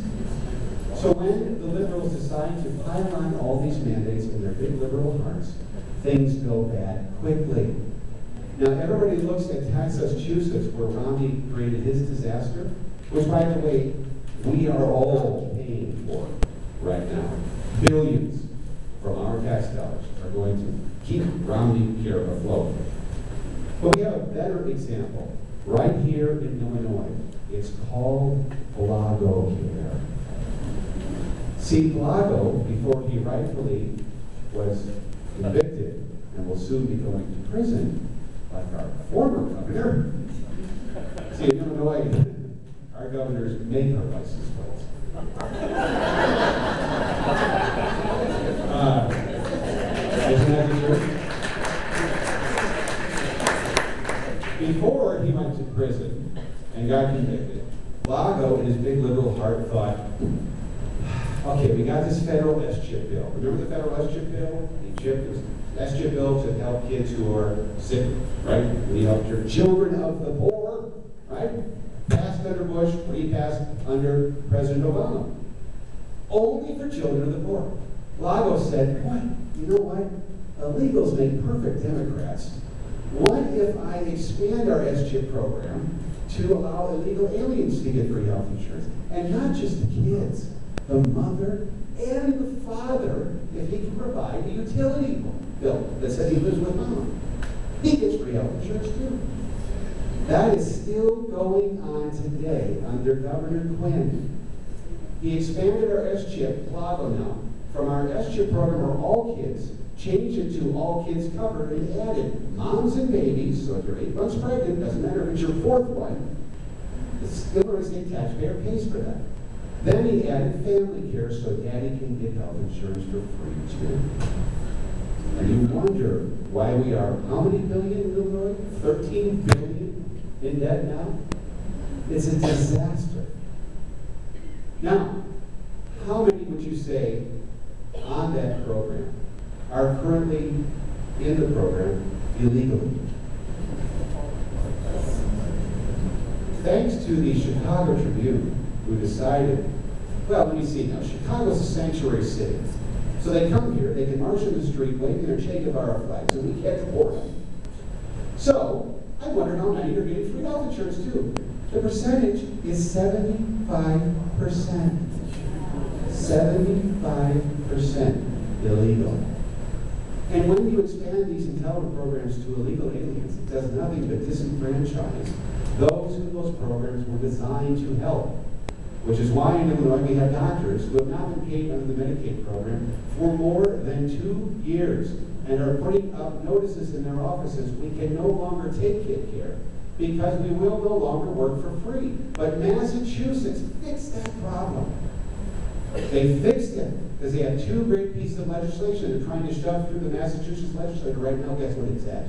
So when the liberals decide to pile on all these mandates in their big liberal hearts, things go bad quickly. Now everybody looks at Massachusetts, where Romney created his disaster, which, by the way, we are all paying for right now. Billions from our tax dollars are going to keep Romneycare afloat. But we have a better example right here in Illinois. It's called Blagocare. See, Blago, before he rightfully was convicted and will soon be going to prison, like our former governor. See, in Illinois, our governors make our license plates. Isn't that the truth? and got convicted. Lago, in his big liberal heart, thought, okay, we got this federal S-chip bill. Remember the federal S-chip bill? The S-chip bill to help kids who are sick, right? We help your children of the poor, right? Passed under Bush, repassed under President Obama. Only for children of the poor. Lago said, what? You know what? Illegals make perfect Democrats. What if I expand our S-chip program to allow illegal aliens to get free health insurance? And not just the kids, the mother and the father, if he can provide a utility bill that says he lives with mom. He gets free health insurance too. That is still going on today under Governor Quinn. He expanded our S-chip, Lago now, from our S-chip program where all kids, changed it to all kids covered, and added moms and babies, so if you're 8 months pregnant, doesn't matter if it's your 4th one, the Illinois state taxpayer pays for that. Then he added family care so daddy can get health insurance for free too. And you wonder why we are, how many billion in Illinois? 13 billion in debt now? It's a disaster. Now, how many would you say on that program are currently in the program illegally? Thanks to the Chicago Tribune, who decided, well, let me see now, Chicago's a sanctuary city. So they come here, they can march in the street waving their Che Guevara flags, and we can't support them. So, I wonder how many are getting free health insurance too. The percentage is 75%. 75% illegal. And when you expand these entitlement programs to illegal aliens, it does nothing but disenfranchise those who those programs were designed to help. Which is why in Illinois we have doctors who have not been paid under the Medicaid program for more than 2 years and are putting up notices in their offices, we can no longer take kid care because we will no longer work for free. But Massachusetts fixed that problem. They fixed it because they have 2 great pieces of legislation they're trying to shove through the Massachusetts legislature right now. Guess what it says?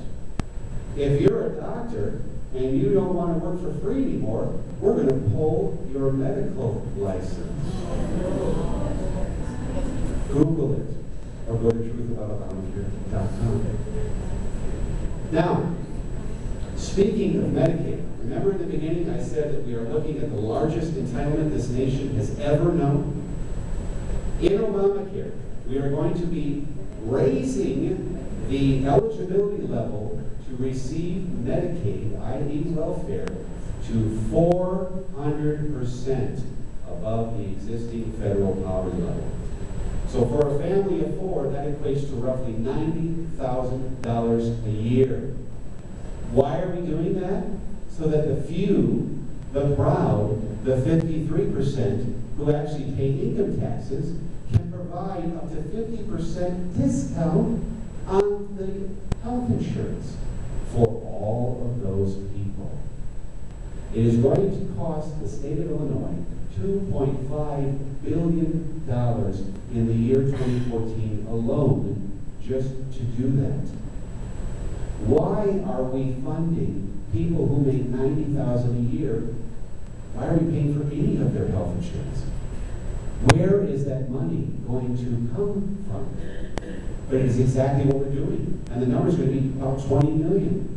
If you're a doctor and you don't want to work for free anymore, we're going to pull your medical license. Google it, or go to truthaboutobamacare.com. Now, speaking of Medicaid, remember in the beginning I said that we are looking at the largest entitlement this nation has ever known? In Obamacare, we are going to be raising the eligibility level to receive Medicaid, i.e. welfare, to 400% above the existing federal poverty level. So for a family of 4, that equates to roughly $90,000 a year. Why are we doing that? So that the few, the proud, the 53% who actually pay income taxes can provide up to 50% discount on the health insurance for all of those people. It is going to cost the state of Illinois $2.5 billion in the year 2014 alone just to do that. Why are we funding people who make $90,000 a year? Why are we paying for any of their health insurance? Where is that money going to come from? But it is exactly what we're doing. And the number is going to be about 20 million,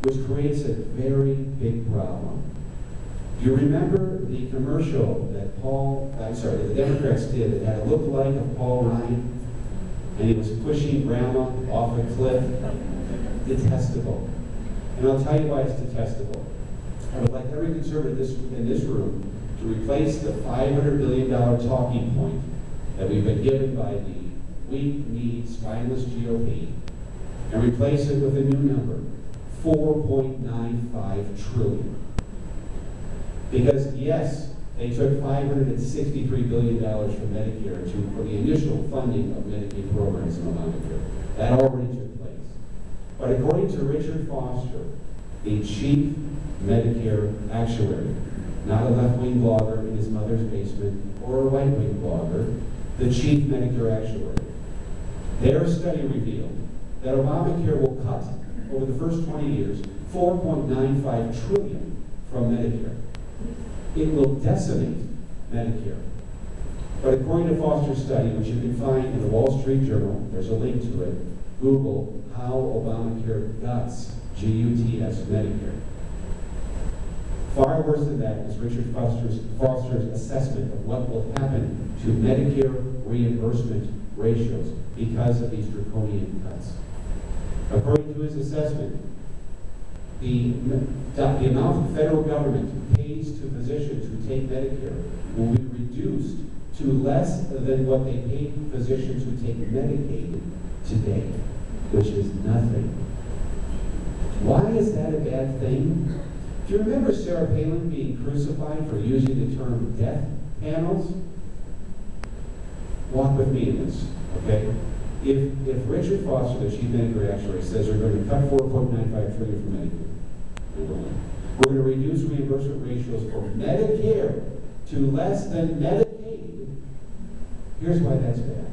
which creates a very big problem. Do you remember the commercial that the Democrats did that had a look-alike of Paul Ryan? And he was pushing grandma off a cliff? Detestable. And I'll tell you why it's detestable. I would like every conservative in this room to replace the $500 billion talking point that we've been given by the weak-kneed, spineless GOP, and replace it with a new number, $4.95 trillion. Because yes, they took $563 billion from Medicare for the initial funding of Medicaid programs in Obamacare. That already took place. But according to Richard Foster, the chief Medicare actuary, not a left-wing blogger in his mother's basement or a right-wing blogger, the chief Medicare actuary, their study revealed that Obamacare will cut, over the first 20 years, $4.95 trillion from Medicare. It will decimate Medicare. But according to Foster's study, which you can find in the Wall Street Journal, there's a link to it, Google how Obamacare guts, G-U-T-S, Medicare. Far worse than that is Richard Foster's assessment of what will happen to Medicare reimbursement ratios because of these draconian cuts. According to his assessment, the amount the federal government pays to physicians who take Medicare will be reduced to less than what they pay physicians who take Medicaid today, which is nothing. Why is that a bad thing? Do you remember Sarah Palin being crucified for using the term death panels? Walk with me in this, okay? If Richard Foster, the chief Medicare actuary, says they're going to cut $4.95 trillion from Medicare, number one, we're going to reduce reimbursement ratios for Medicare to less than Medicaid, here's why that's bad.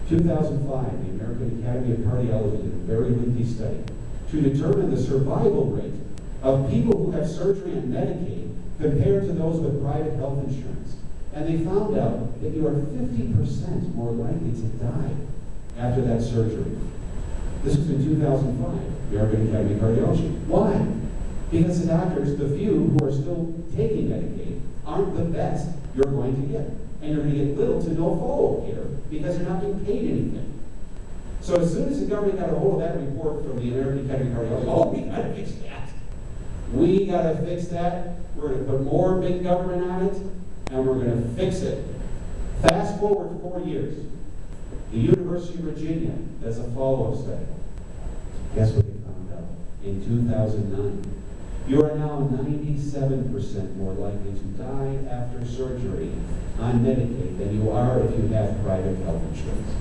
2005, the American Academy of Cardiology did a very lengthy study to determine the survival rate of people who have surgery on Medicaid compared to those with private health insurance. And they found out that you are 50% more likely to die after that surgery. This was in 2005, the American Academy of Cardiology. Why? Because the doctors, the few who are still taking Medicaid, aren't the best you're going to get. And you're going to get little to no follow-up care because you're not being paid anything. So as soon as the government got a hold of that report from the American Academy of Cardiology, oh, we got to fix that. We got to fix that. We're going to put more big government on it, and we're going to fix it. Fast forward 4 years. The University of Virginia does a follow-up study. Guess what they found out? In 2009, you are now 97% more likely to die after surgery on Medicaid than you are if you have private health insurance.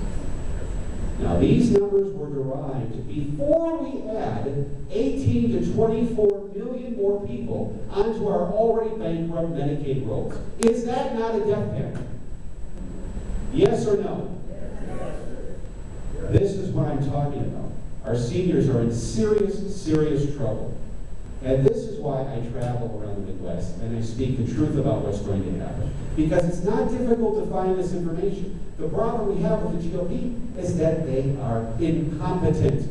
Now, these numbers were derived before we add 18 to 24 million more people onto our already bankrupt Medicaid rolls. Is that not a death penalty? Yes or no? Yes. This is what I'm talking about. Our seniors are in serious, serious trouble. And this is why I travel around the Midwest and I speak the truth about what's going to happen. Because it's not difficult to find this information. The problem we have with the GOP is that they are incompetent.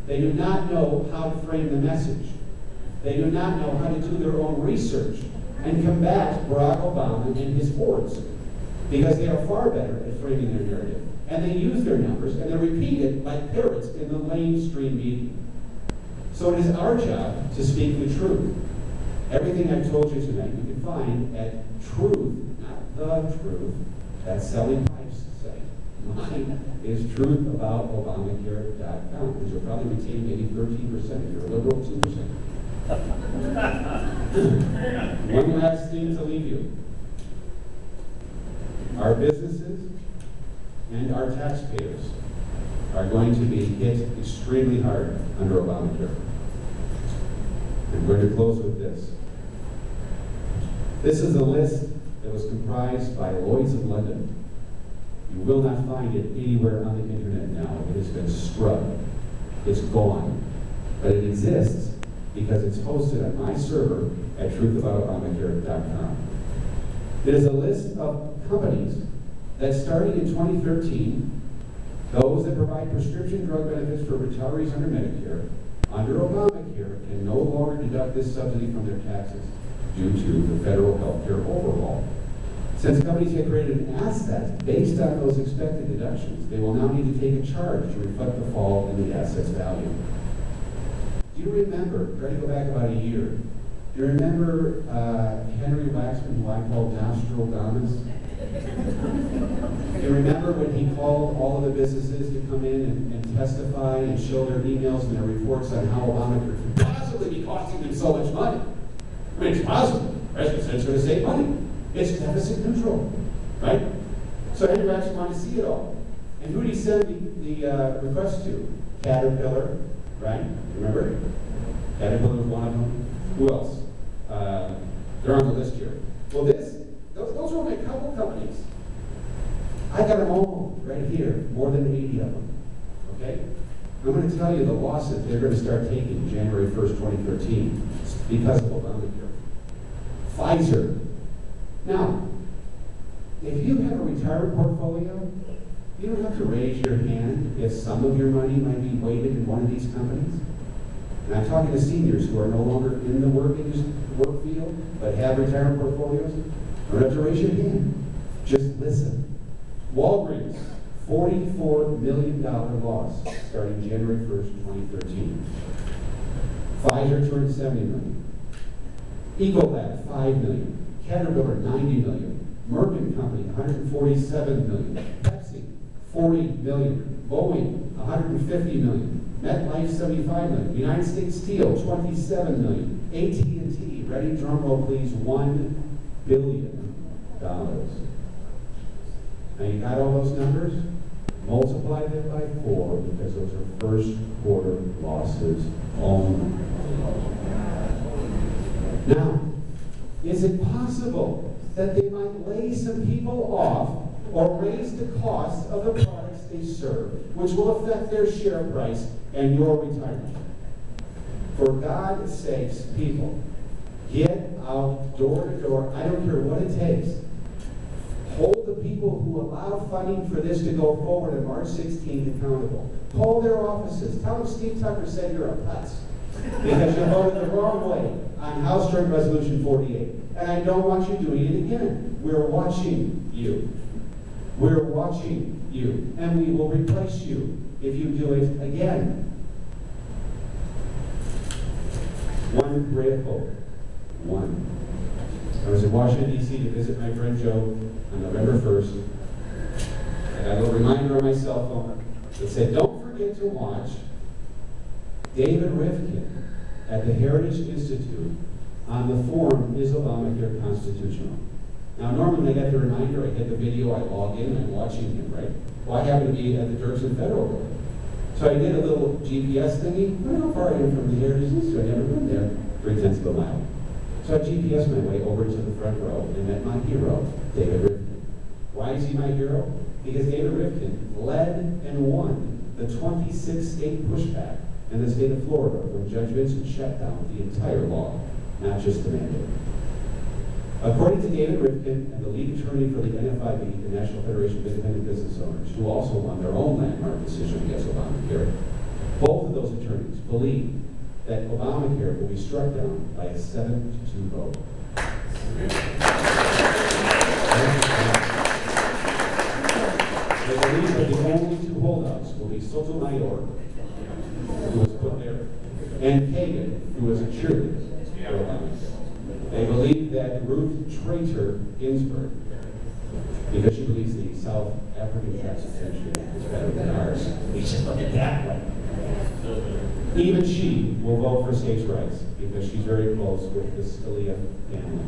They do not know how to frame the message. They do not know how to do their own research and combat Barack Obama and his hordes. Because they are far better at framing their narrative. And they use their numbers and they repeat it like parrots in the mainstream media. So it is our job to speak the truth. Everything I've told you tonight you can find at truth, not the truth, that's Selling Pipes site. Mine is truthaboutobamacare.com, because you'll probably retain maybe 13% if you're a liberal, 2%. One last thing to leave you. Our businesses and our taxpayers are going to be hit extremely hard under Obamacare. I'm going to close with this. This is a list that was comprised by Lloyd's of London. You will not find it anywhere on the internet now. It has been scrubbed. It's gone. But it exists because it's hosted on my server at truthaboutobamacare.com. It is a list of companies that starting in 2013, those that provide prescription drug benefits for retirees under Medicare, under Obamacare, can no longer deduct this subsidy from their taxes due to the federal health care overhaul. Since companies have created an asset based on those expected deductions, they will now need to take a charge to reflect the fall in the asset's value. Do you remember, try to go back about a year, do you remember Henry Waxman, who I called Nostradamus? Do you remember when he called all of the businesses to come in and testify and show their emails and their reports on how Obamacare could possibly be costing them so much money? I mean, it's possible. President said it's going to save money. It's deficit neutral, right? So Henry Waxman wanted to see it all. And who did he send the request to? Caterpillar, right? Remember? Caterpillar was one of them. Who else? They're on the list here. Well, those were only a couple companies. I got them all right here, more than 80 of them, okay? I'm going to tell you the losses they're going to start taking January 1st, 2013 because of Obama. Pfizer. Now, if you have a retirement portfolio, you don't have to raise your hand if some of your money might be weighted in one of these companies. And I'm talking to seniors who are no longer in the work field, but have retirement portfolios. You don't have to raise your hand. Just listen. Walgreens, $44 million loss starting January 1st, 2013. Pfizer, $270 million. Ecolab, $5 million. Caterpillar, $90 million. Merck and Company, $147 million. Pepsi, $40 million. Boeing, $150 million. MetLife, $75 million. United States Steel, $27 million. AT&T, ready, drum roll please, $1 billion. Now you got all those numbers? Multiply them by 4 because those are first quarter losses only. Now, is it possible that they might lay some people off or raise the cost of the products they serve, which will affect their share price and your retirement? For God's sakes, people, get out door to door. I don't care what it takes. Hold the people who allow funding for this to go forward on March 16th accountable. Call their offices. Tell them Steve Tucker said you're a putz because you voted the wrong way on House Joint Resolution 48. And I don't want you doing it again. We're watching you. We're watching you. And we will replace you if you do it again. One ray of hope. One. I was in Washington, D.C. to visit my friend Joe on November 1st. I got a little reminder on my cell phone that said, don't forget to watch David Rifkin at the Heritage Institute on the forum, Is Obamacare Constitutional? Now, normally when I get the reminder, I get the video, I log in, I'm watching him, right? Well, I happen to be at the Dirksen Federal Building. So I did a little GPS thingy. I don't know how far I am from the Heritage Institute. I've never been there, 3/10 of a mile. So I GPS my way over to the front row and met my hero, David Rifkin. Why is he my hero? Because David Rifkin led and won the 26-state pushback in the state of Florida when Judge Vincent shut down the entire law, not just the mandate. According to David Rifkin and the lead attorney for the NFIB, the National Federation of Independent Business Owners, who also won their own landmark decision against Obamacare, both of those attorneys believe that Obamacare will be struck down by a 7-2 vote. They believe that the only two holdouts will be Sotomayor, who was put there, and Kagan, who was a cheerleader for Obamacare. They believe that Ruth Traitor Ginsburg, because she believes the South African Constitution is better than ours, we should look at that one. Even she will vote for states' rights because she's very close with the Scalia family.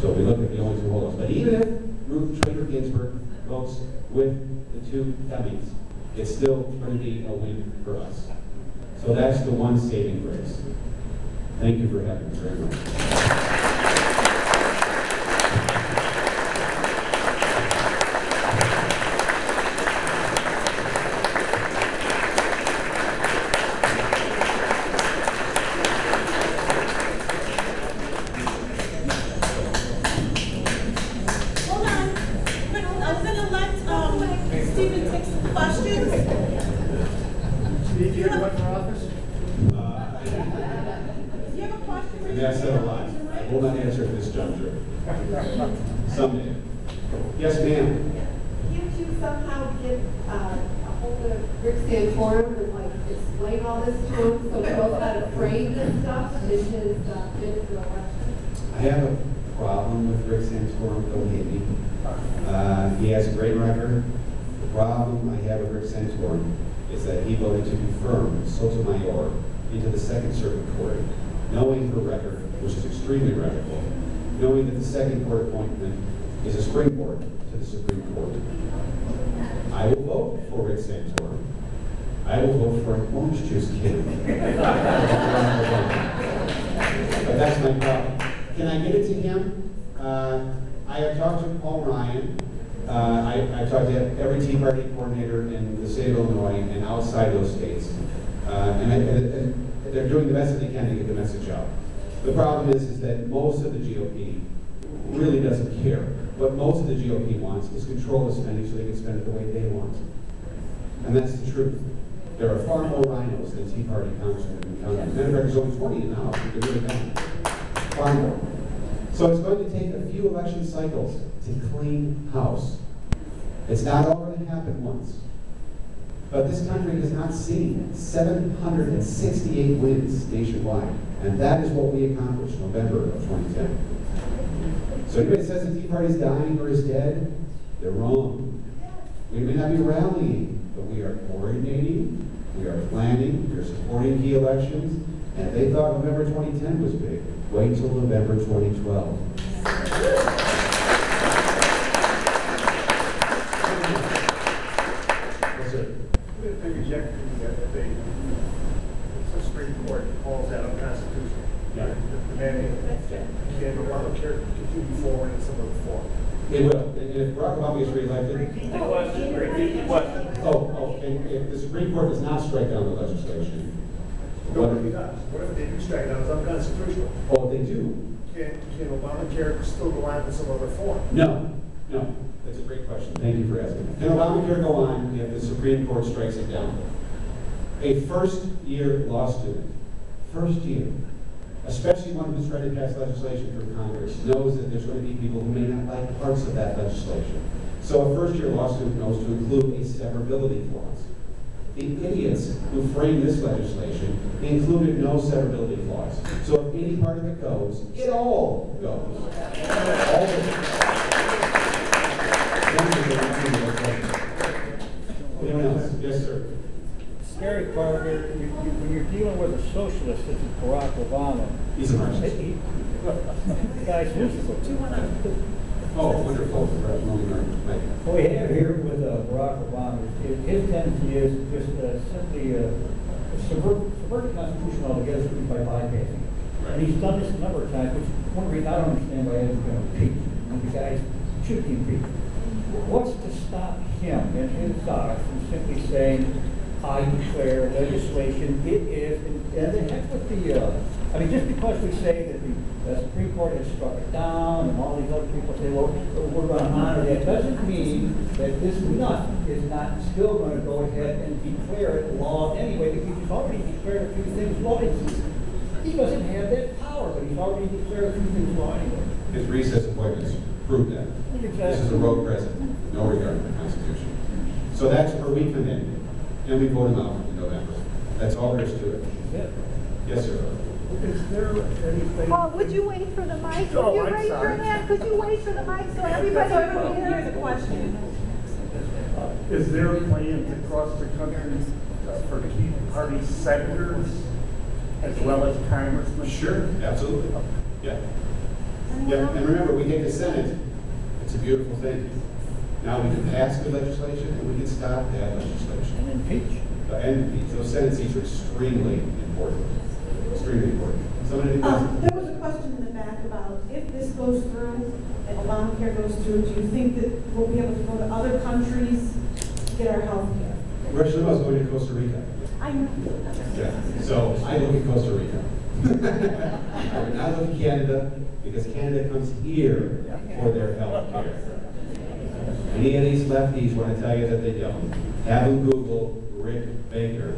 So we look at the only two holdouts. But even if Ruth Traitor Ginsburg votes with the two dummies, it's still going to be a win for us. So that's the one saving grace. Thank you for having me very much. Someday. Yes, ma'am. Can't you somehow get a hold of Rick Santorum and like explain all this to him so he knows how to frame this stuff in his bid for election? I have a problem with Rick Santorum, don't hate me. He has a great record. The problem I have with Rick Santorum is that he voted to confirm Sotomayor into the Second Circuit Court, knowing her record, which is extremely reputable, knowing that the second court appointment is a springboard to the Supreme Court. I will vote for Rick Santorum. I will vote for an orange juice kid. But that's my problem. Can I get it to him? I have talked to Paul Ryan. I talked to every Tea Party coordinator in the state of Illinois and outside those states. And they're doing the best that they can to get the message out. The problem is that most of the GOP really doesn't care. What most of the GOP wants is control of spending so they can spend it the way they want. And that's the truth. There are far more rhinos than Tea Party congressmen in the county. Matter of fact, there's only 20 in the House. You can really count. Far more. So it's going to take a few election cycles to clean house. It's not all going to happen once. But this country has not seen 768 wins nationwide. And that is what we accomplished in November of 2010. So anybody that says the Tea Party is dying or is dead, they're wrong. We may not be rallying, but we are coordinating, we are planning, we are supporting key elections. And if they thought November 2010 was big, wait until November 2012. Yes, sir. If they reject the Supreme Court calls that unconstitutional, Yeah. the mandate, can Obamacare continue forward in some other form? It will. And if Barack Obama gets reelected, Repeat the question. and if the Supreme Court does not strike down the legislation, No, if he does. What if they do strike it down? It's unconstitutional. oh, they do. Can Obamacare still go on in some other form? No. That's a great question. Thank you for asking. Can Obamacare go on if the Supreme Court strikes it down? A first-year law student, first year, especially one who's trying to pass legislation through Congress, knows that there's going to be people who may not like parts of that legislation. So a first-year law student knows to include a severability clause. The idiots who framed this legislation included no severability clause. So if any part of it goes, it all goes. All of it. Anyone else? Yes, sir. Scary part of it, when you're dealing with a socialist, this is Barack Obama. He's a Marxist. The guy's miserable. Oh, wonderful. What we have here with Barack Obama, his tendency is just simply subvert the Constitution altogether simply by bypassing it. And he's done this a number of times, which one reason I don't understand why he hasn't been impeached. And the guy should be impeached. What's to stop him and his side from simply saying, I declare legislation, it is, and the heck with the, I mean, just because we say that the Supreme Court has struck it down and all these other people say, well, we're going to honor that, doesn't mean that this nut is not still going to go ahead and declare it law anyway, because he's already declared a few things law. He doesn't have that power, but he's already declared a few things law anyway. His recess appointments prove that. Exactly. This is a rogue president, no regard for the Constitution. So that's where we come in, and we vote him out in November. That's all there is to it. Yeah. Yes, sir. Is there anything? Would you wait for the mic? Oh, Could you I'm raise your sorry. hand? Could you wait for the mic so everybody can hear the question? Is there a plan to cross the country for Tea Party senators as well as congressmen? Sure, absolutely. Yeah. Yeah, and remember, we take the Senate. It's a beautiful thing. Now we can pass good legislation and we can stop bad legislation. And impeach. And those Senate seats are extremely important. Extremely important. Somebody There was a question in the back about if this goes through, if Obamacare goes through, do you think that we'll be able to go to other countries to get our health care? Originally, I was going to Costa Rica. I know. Yeah. So I look at Costa Rica. I would not look at Canada because Canada comes here for their health care. Any of these lefties want to tell you that they don't. Have them Google Rick Baker,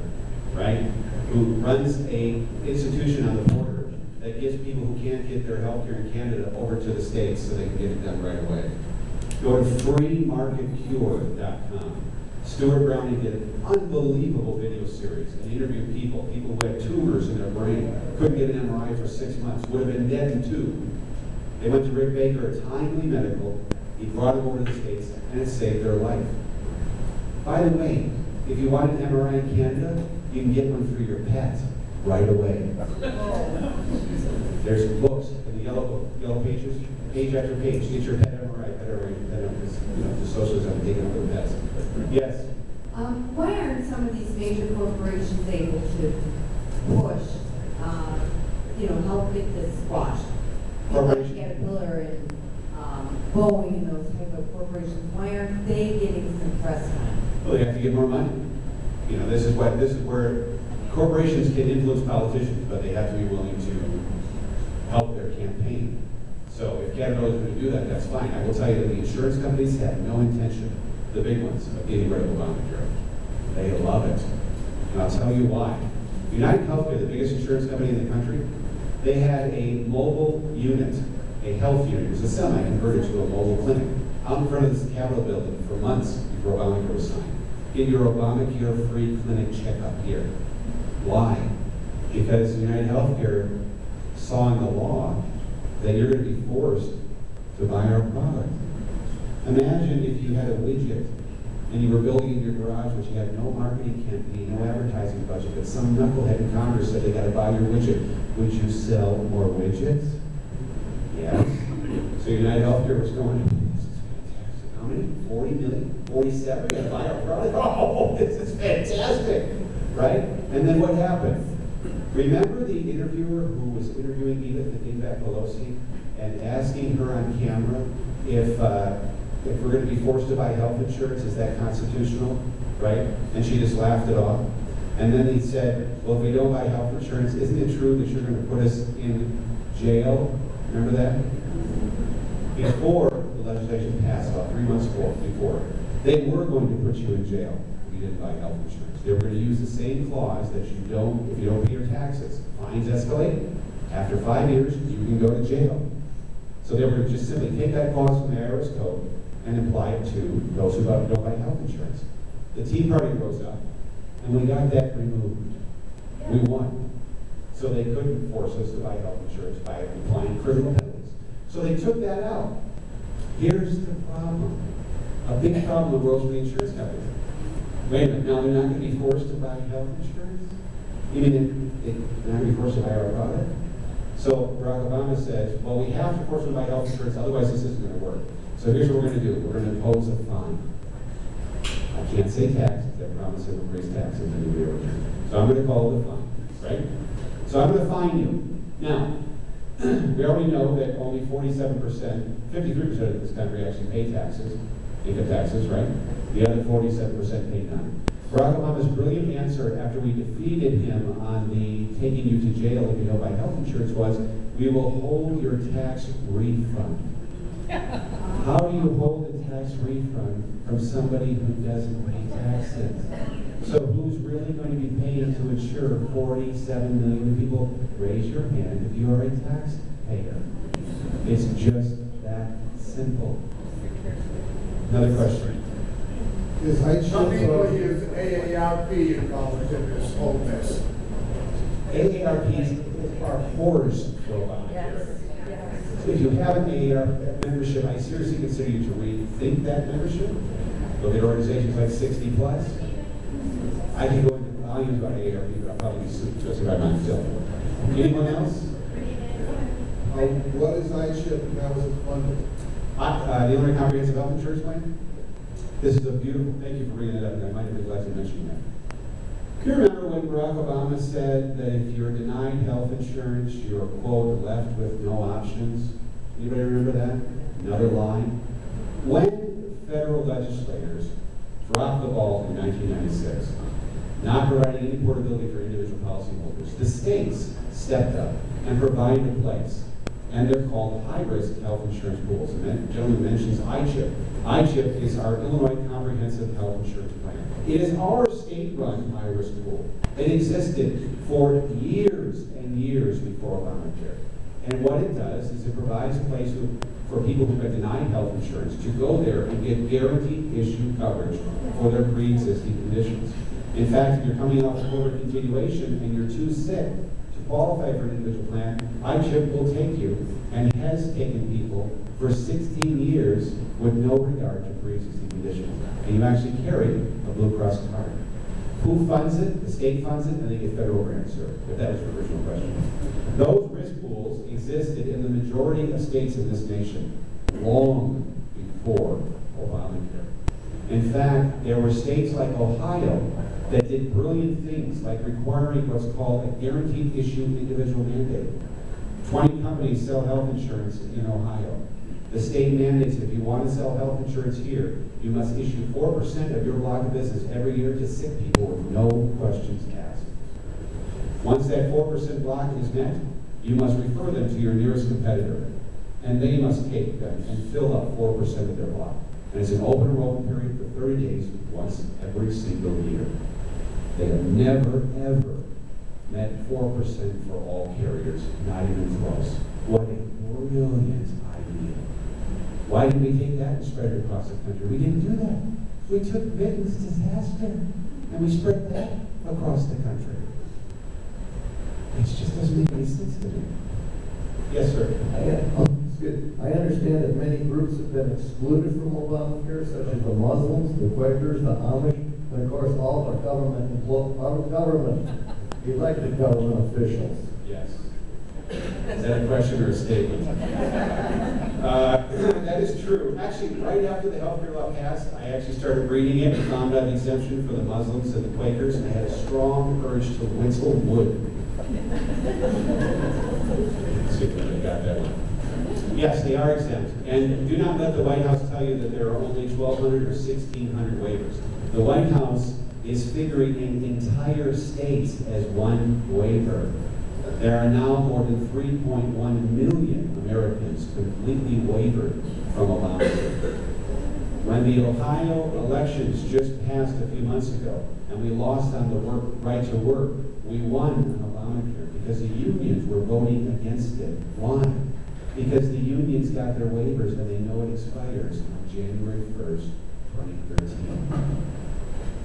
right? Who runs a institution on the border that gives people who can't get their health care in Canada over to the States so they can get it done right away. Go to freemarketcure.com. Stuart Browning did an unbelievable video series and interviewed people who had tumors in their brain, couldn't get an MRI for 6 months, would have been dead in 2. They went to Rick Baker at Timely Medical. He brought them over to the States, and it saved their life. By the way, if you want an MRI in Canada, you can get one for your pet right away. There's books in the yellow pages, page after page. Get your pet MRI, the socialism taking over the pets. Yes? Why aren't some of these major corporations able to push, help get this squashed? Corporations? Caterpillar and Boeing and those type of corporations, why aren't they getting some press time? Well, they have to get more money. This is where corporations can influence politicians, but they have to be willing to Canada was going to do that, that's fine. I will tell you that the insurance companies have no intention, the big ones, of getting rid of Obamacare. They love it. And I'll tell you why. United Healthcare, the biggest insurance company in the country, they had a mobile unit, a health unit. It was a semi converted to a mobile clinic out in front of this Capitol building for months before Obamacare was signed. Get your Obamacare free clinic checkup here. Why? Because United Healthcare saw in the law that you're going to be forced to buy our product. Imagine if you had a widget and you were building in your garage, but you had no marketing campaign, no advertising budget, but some knucklehead in Congress said they got to buy your widget. Would you sell more widgets? Yes. So United Healthcare was going, this is fantastic. How many? 40 million? 47? We got to buy our product? Oh, this is fantastic. Right? And then what happened? Remember the interviewer who was interviewing Edith Pelosi and asking her on camera if we're going to be forced to buy health insurance, is that constitutional? Right? And she just laughed it off. And then he said, well, if we don't buy health insurance, isn't it true that you're going to put us in jail? Remember that? Before the legislation passed, about 3 months before, they were going to put you in jail if you didn't buy health insurance. They were going to use the same clause that if you don't pay your taxes, fines escalate. After 5 years, you can go to jail. So they were going to just simply take that clause from the IRS code and apply it to those who don't buy health insurance. The Tea Party rose up, and we got that removed. We won. So they couldn't force us to buy health insurance by applying criminal penalties. So they took that out. Here's the problem. A big problem with world's insurance companies. Wait a minute, now they're not going to be forced to buy health insurance? You mean they're not going to be forced to buy our product? So Barack Obama says, well, we have to force them to buy health insurance, otherwise this isn't going to work. So here's what we're going to do. We're going to impose a fine. I can't say taxes. I promise they will raise taxes and we will. So I'm going to call it a fine, right? So I'm going to fine you. Now, we already know that only 47%, 53% of this country actually pay taxes, income taxes, right? The other 47% pay none. Barack Obama's brilliant answer after we defeated him on the taking you to jail if you don't buy health insurance was, we will hold your tax refund. How do you hold a tax refund from somebody who doesn't pay taxes? So who's really going to be paying to insure 47 million people? Raise your hand if you are a taxpayer. It's just that simple. Another question. Some people use AARP involved in this whole mess. AARPs are whores for Obamacare. If you have an AARP membership, I seriously consider you to rethink that membership. Look at organizations like 60 Plus. I can go into volumes about AARP, but I'll probably be sued just if I'm not still. Anyone else? What is iShip and how is it funded? The Illinois Comprehensive Health Insurance Plan? This is a beautiful, thank you for bringing that up, and I might have neglected to mention that. Do you remember when Barack Obama said that if you're denied health insurance, you're, quote, left with no options? Anybody remember that? Another line. When federal legislators dropped the ball in 1996, not providing any portability for individual policyholders, the states stepped up and provided a place. And they're called high-risk health insurance pools. And that gentleman mentions iChip. iChip is our Illinois Comprehensive Health Insurance Plan. It is our state-run high-risk pool. It existed for years and years before Obamacare. And what it does is it provides a place for people who have denied health insurance to go there and get guaranteed issue coverage for their pre-existing conditions. In fact, if you're coming off of over continuation and you're too sick to qualify for an individual plan, iChip will take you and has taken people for 16 years with no regard to pre-existing conditions. And you actually carry a Blue Cross card. Who funds it? The state funds it, and they get federal grants, sir, if that was your original question. Those risk pools existed in the majority of states in this nation long before Obamacare. In fact, there were states like Ohio that did brilliant things like requiring what's called a guaranteed issue individual mandate. 20 companies sell health insurance in Ohio. The state mandates if you want to sell health insurance here, you must issue 4% of your block of business every year to sick people with no questions asked. Once that 4% block is met, you must refer them to your nearest competitor. and they must take them and fill up 4% of their block. And it's an open enrollment period for 30 days, once every single year. They have never, ever met 4% for all carriers, not even close. What a brilliant idea. Why didn't we take that and spread it across the country? We didn't do that. We took Vinton's disaster and we spread that across the country. It just doesn't make any sense to me. Yes, sir. I understand that many groups have been excluded from Obamacare, such as the Muslims, the Quakers, the Amish, and of course all our elected government officials. Yes. Is that a question or a statement? That is true. Actually, right after the healthcare law passed, I actually started reading it and found out an exemption for the Muslims and the Quakers, and I had a strong urge to whistle wood. See if I got that one. Yes, they are exempt. And do not let the White House tell you that there are only 1,200 or 1,600 waivers. The White House is figuring in entire states as one waiver. There are now more than 3.1 million Americans completely wavered from Obamacare. When the Ohio elections just passed a few months ago, and we lost on the right to work, we won on Obamacare because the unions were voting against it. Why? Because the unions got their waivers and they know it expires on January 1st, 2013.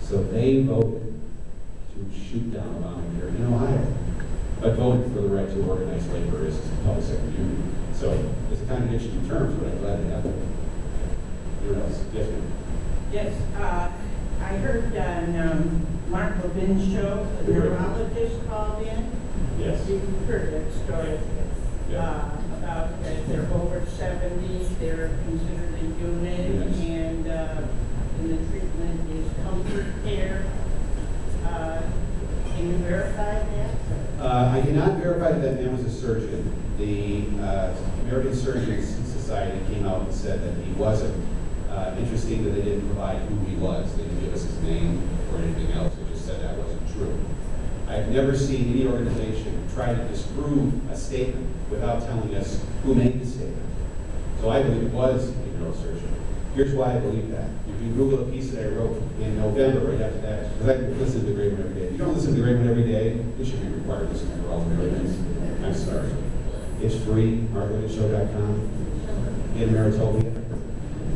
So they voted to shoot down Obamacare in Ohio, but voted for the right to organize labor as a public sector union. So it's a contradiction in terms, but I'm glad it happened. Anyone else? Yes, ma'am. Yes, I heard on Mark Levin's show, a neurologist called in. Yes. You heard that story. Yeah. About that they're over 70, they're considered a unit, Yes. and the treatment is comfort care. Can you verify that? I cannot verify that man was a surgeon. The American Surgeons Society came out and said that he wasn't. Interesting that they didn't provide who he was. They didn't give us his name or anything else. They just said that wasn't true. I've never seen any organization try to disprove a statement without telling us who made the statement. So I believe it was a neurosurgeon. Here's why I believe that. If you Google a piece that I wrote in November, right after that, because I listen to the Great One every day. If you don't listen to the Great One every day, it should be required to listen to all the Americans. I'm sorry. It's free, marklevinshow.com, in Maritopia.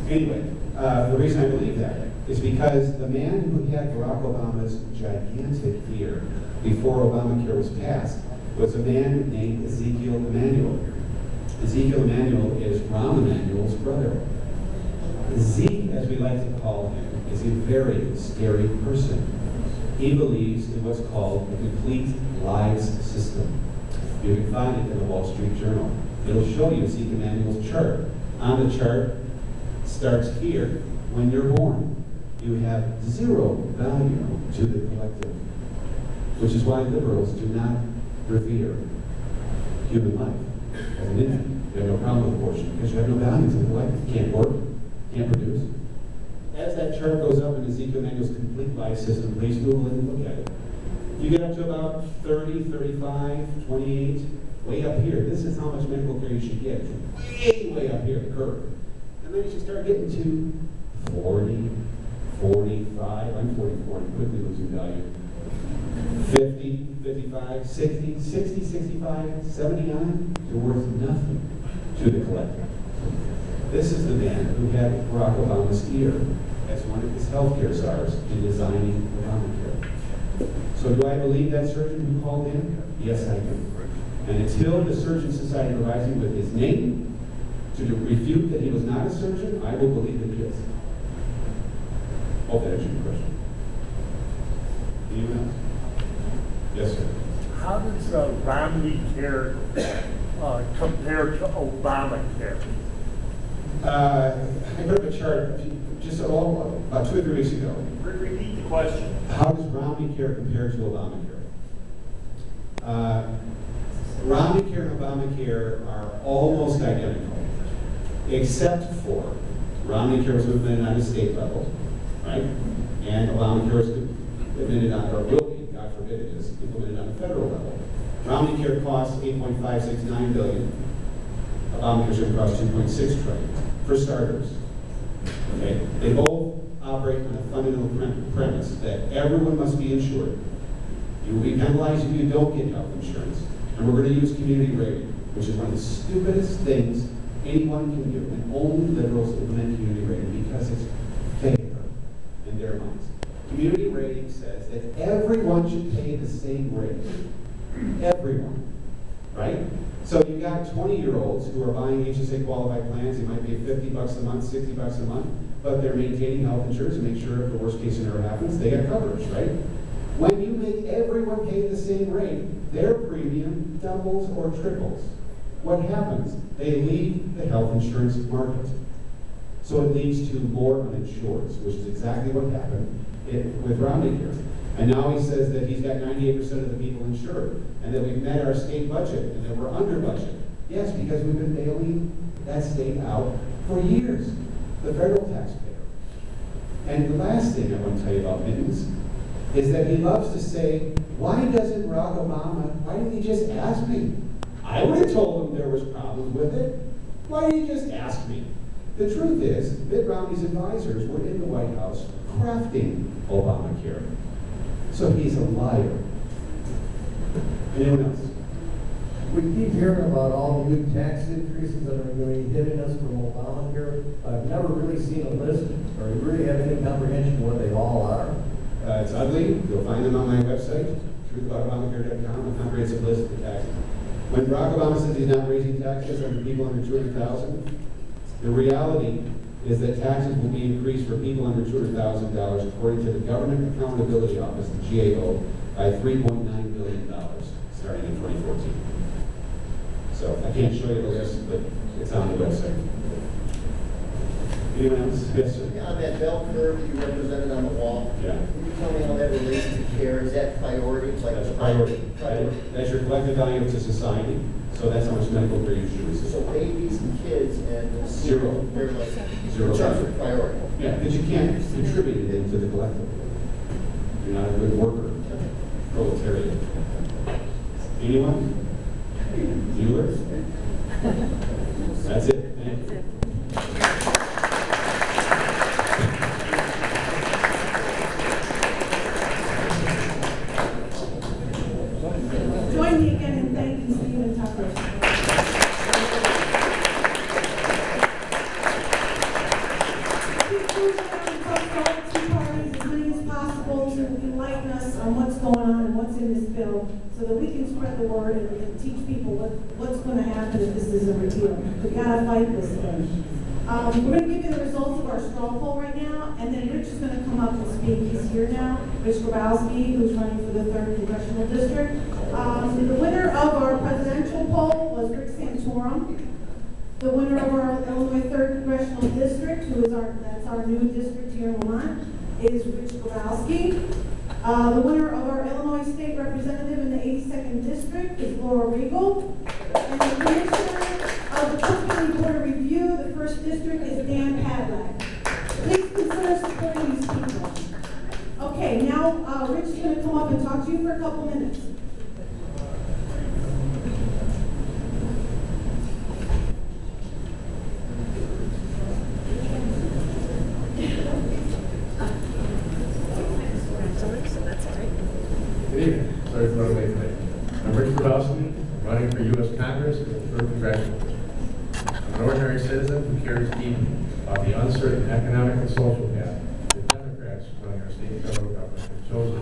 Anyway, the reason I believe that is because the man who had Barack Obama's gigantic ear before Obamacare was passed was a man named Ezekiel Emanuel. Ezekiel Emanuel is Rahm Emanuel's brother. Zeke, as we like to call him, is a very scary person. He believes in what's called the complete lies system. You can find it in the Wall Street Journal. It'll show you Zeke Emanuel's chart. On the chart, starts here when you're born. You have zero value to the collective, which is why liberals do not revere human life as an infant. You have no problem with abortion because you have no value to the collective. You can't work, can't produce. As that chart goes up in Ezekiel Emanuel's complete life system, please Google it and look at it. You get up to about 30, 35, 28, way up here. This is how much medical care you should get. Way up here, the curve. And then you should start getting to 40, 45, I'm 44, I'm quickly losing value. 50, 55, 60, 60, 65, 79, you're worth nothing to the collective. This is the man who had Barack Obama's ear as one of his healthcare czars in designing Obamacare. So do I believe that surgeon who called in? Yes, I do. And until the Surgeon Society arises with his name to refute that he was not a surgeon, I will believe that he is. Hope that answers your question. Anyone else? Yes, sir. How does Romney Care compare to Obamacare? I put up a chart just about 2 or 3 weeks ago. Repeat the question. How does Romney Care compare to Obamacare? Romney Care and Obamacare are almost identical, except for Romney Care was implemented on a state level, right? And Obamacare was implemented on, or will be, God forbid it is, implemented on a federal level. Romney Care costs $8.569 billion. Obamacare's going to cost $2.6 trillion. For starters, okay? They both operate on a fundamental premise that everyone must be insured. You will be penalized if you don't get health insurance. And we're going to use community rating, which is one of the stupidest things anyone can do. And only liberals implement community rating because it's fair in their minds. Community rating says that everyone should pay the same rate. Everyone, right? So you've got 20-year-olds who are buying HSA qualified plans. They might pay $50 a month, $60 a month, but they're maintaining health insurance to make sure if the worst case scenario happens, they get coverage, right? When you make everyone pay the same rate, their premium doubles or triples. What happens? They leave the health insurance market. So it leads to more uninsureds, which is exactly what happened with Romney here. And now he says that he's got 98% of the people insured, and that we've met our state budget, and that we're under budget. Yes, because we've been bailing that state out for years, the federal taxpayer. And the last thing I want to tell you about Mittens is that he loves to say, why doesn't Barack Obama, why didn't he just ask me? I would have told him there was problems with it. Why didn't he just ask me? The truth is, Mitt Romney's advisors were in the White House crafting Obamacare. So he's a liar. Anyone else? We keep hearing about all the new tax increases that are going to be hitting us from Obamacare. I've never really seen a list, or you really have any comprehension of what they all are. It's ugly. You'll find them on my website, truthaboutobamacare.com, a comprehensive list of the taxes. When Barack Obama says he's not raising taxes on people under $200,000, the reality is that taxes will be increased for people under $200,000, according to the Government Accountability Office, the GAO, by $3.9 billion starting in 2014. So I can't show you the list, but it's on the website. Anyone else? Yes, sir. On that bell curve that you represented on the wall, Yeah. can you tell me how that relates to care? Is that priority? Like That's a priority. That's your collective value to society. So that's how much medical care you should receive. So babies and kids and Zero. They're like Zero. terms of priority. Yeah, because you can't contribute it into the collective. You're not a good worker. Proletariat. Anyone? Bueller? That's it. Thank you. Join me again in thanking CSteven Tucker. Tea parties as many as possible to enlighten us on what's going on and what's in this bill, so that we can spread the word and teach people what's going to happen if this is a repeal. We gotta fight this thing. We're going to give you the results of our straw poll right now, and then Rich is going to come up and speak. He's here now. Rich Grabowski, who's running for the 3rd Congressional District. The winner of our presidential poll was Rick Santorum. The winner of our Illinois 3rd Congressional District, that's our new district here in Lemont, is Rich Grabowski. The winner of our Illinois State Representative in the 82nd District is Laura Riegel. And the commissioner of the Cook County Board of Review, the 1st District, is Dan Padlack. Please consider supporting these people. Okay, now Rich is going to come up and talk to you for a couple minutes. Good evening. Sorry for running late today. I'm Rich Grabowski, running for U.S. Congress in the 3rd Congressional District. I'm an ordinary citizen who cares deeply about the uncertain economic and social path that Democrats running our state and federal government have chosen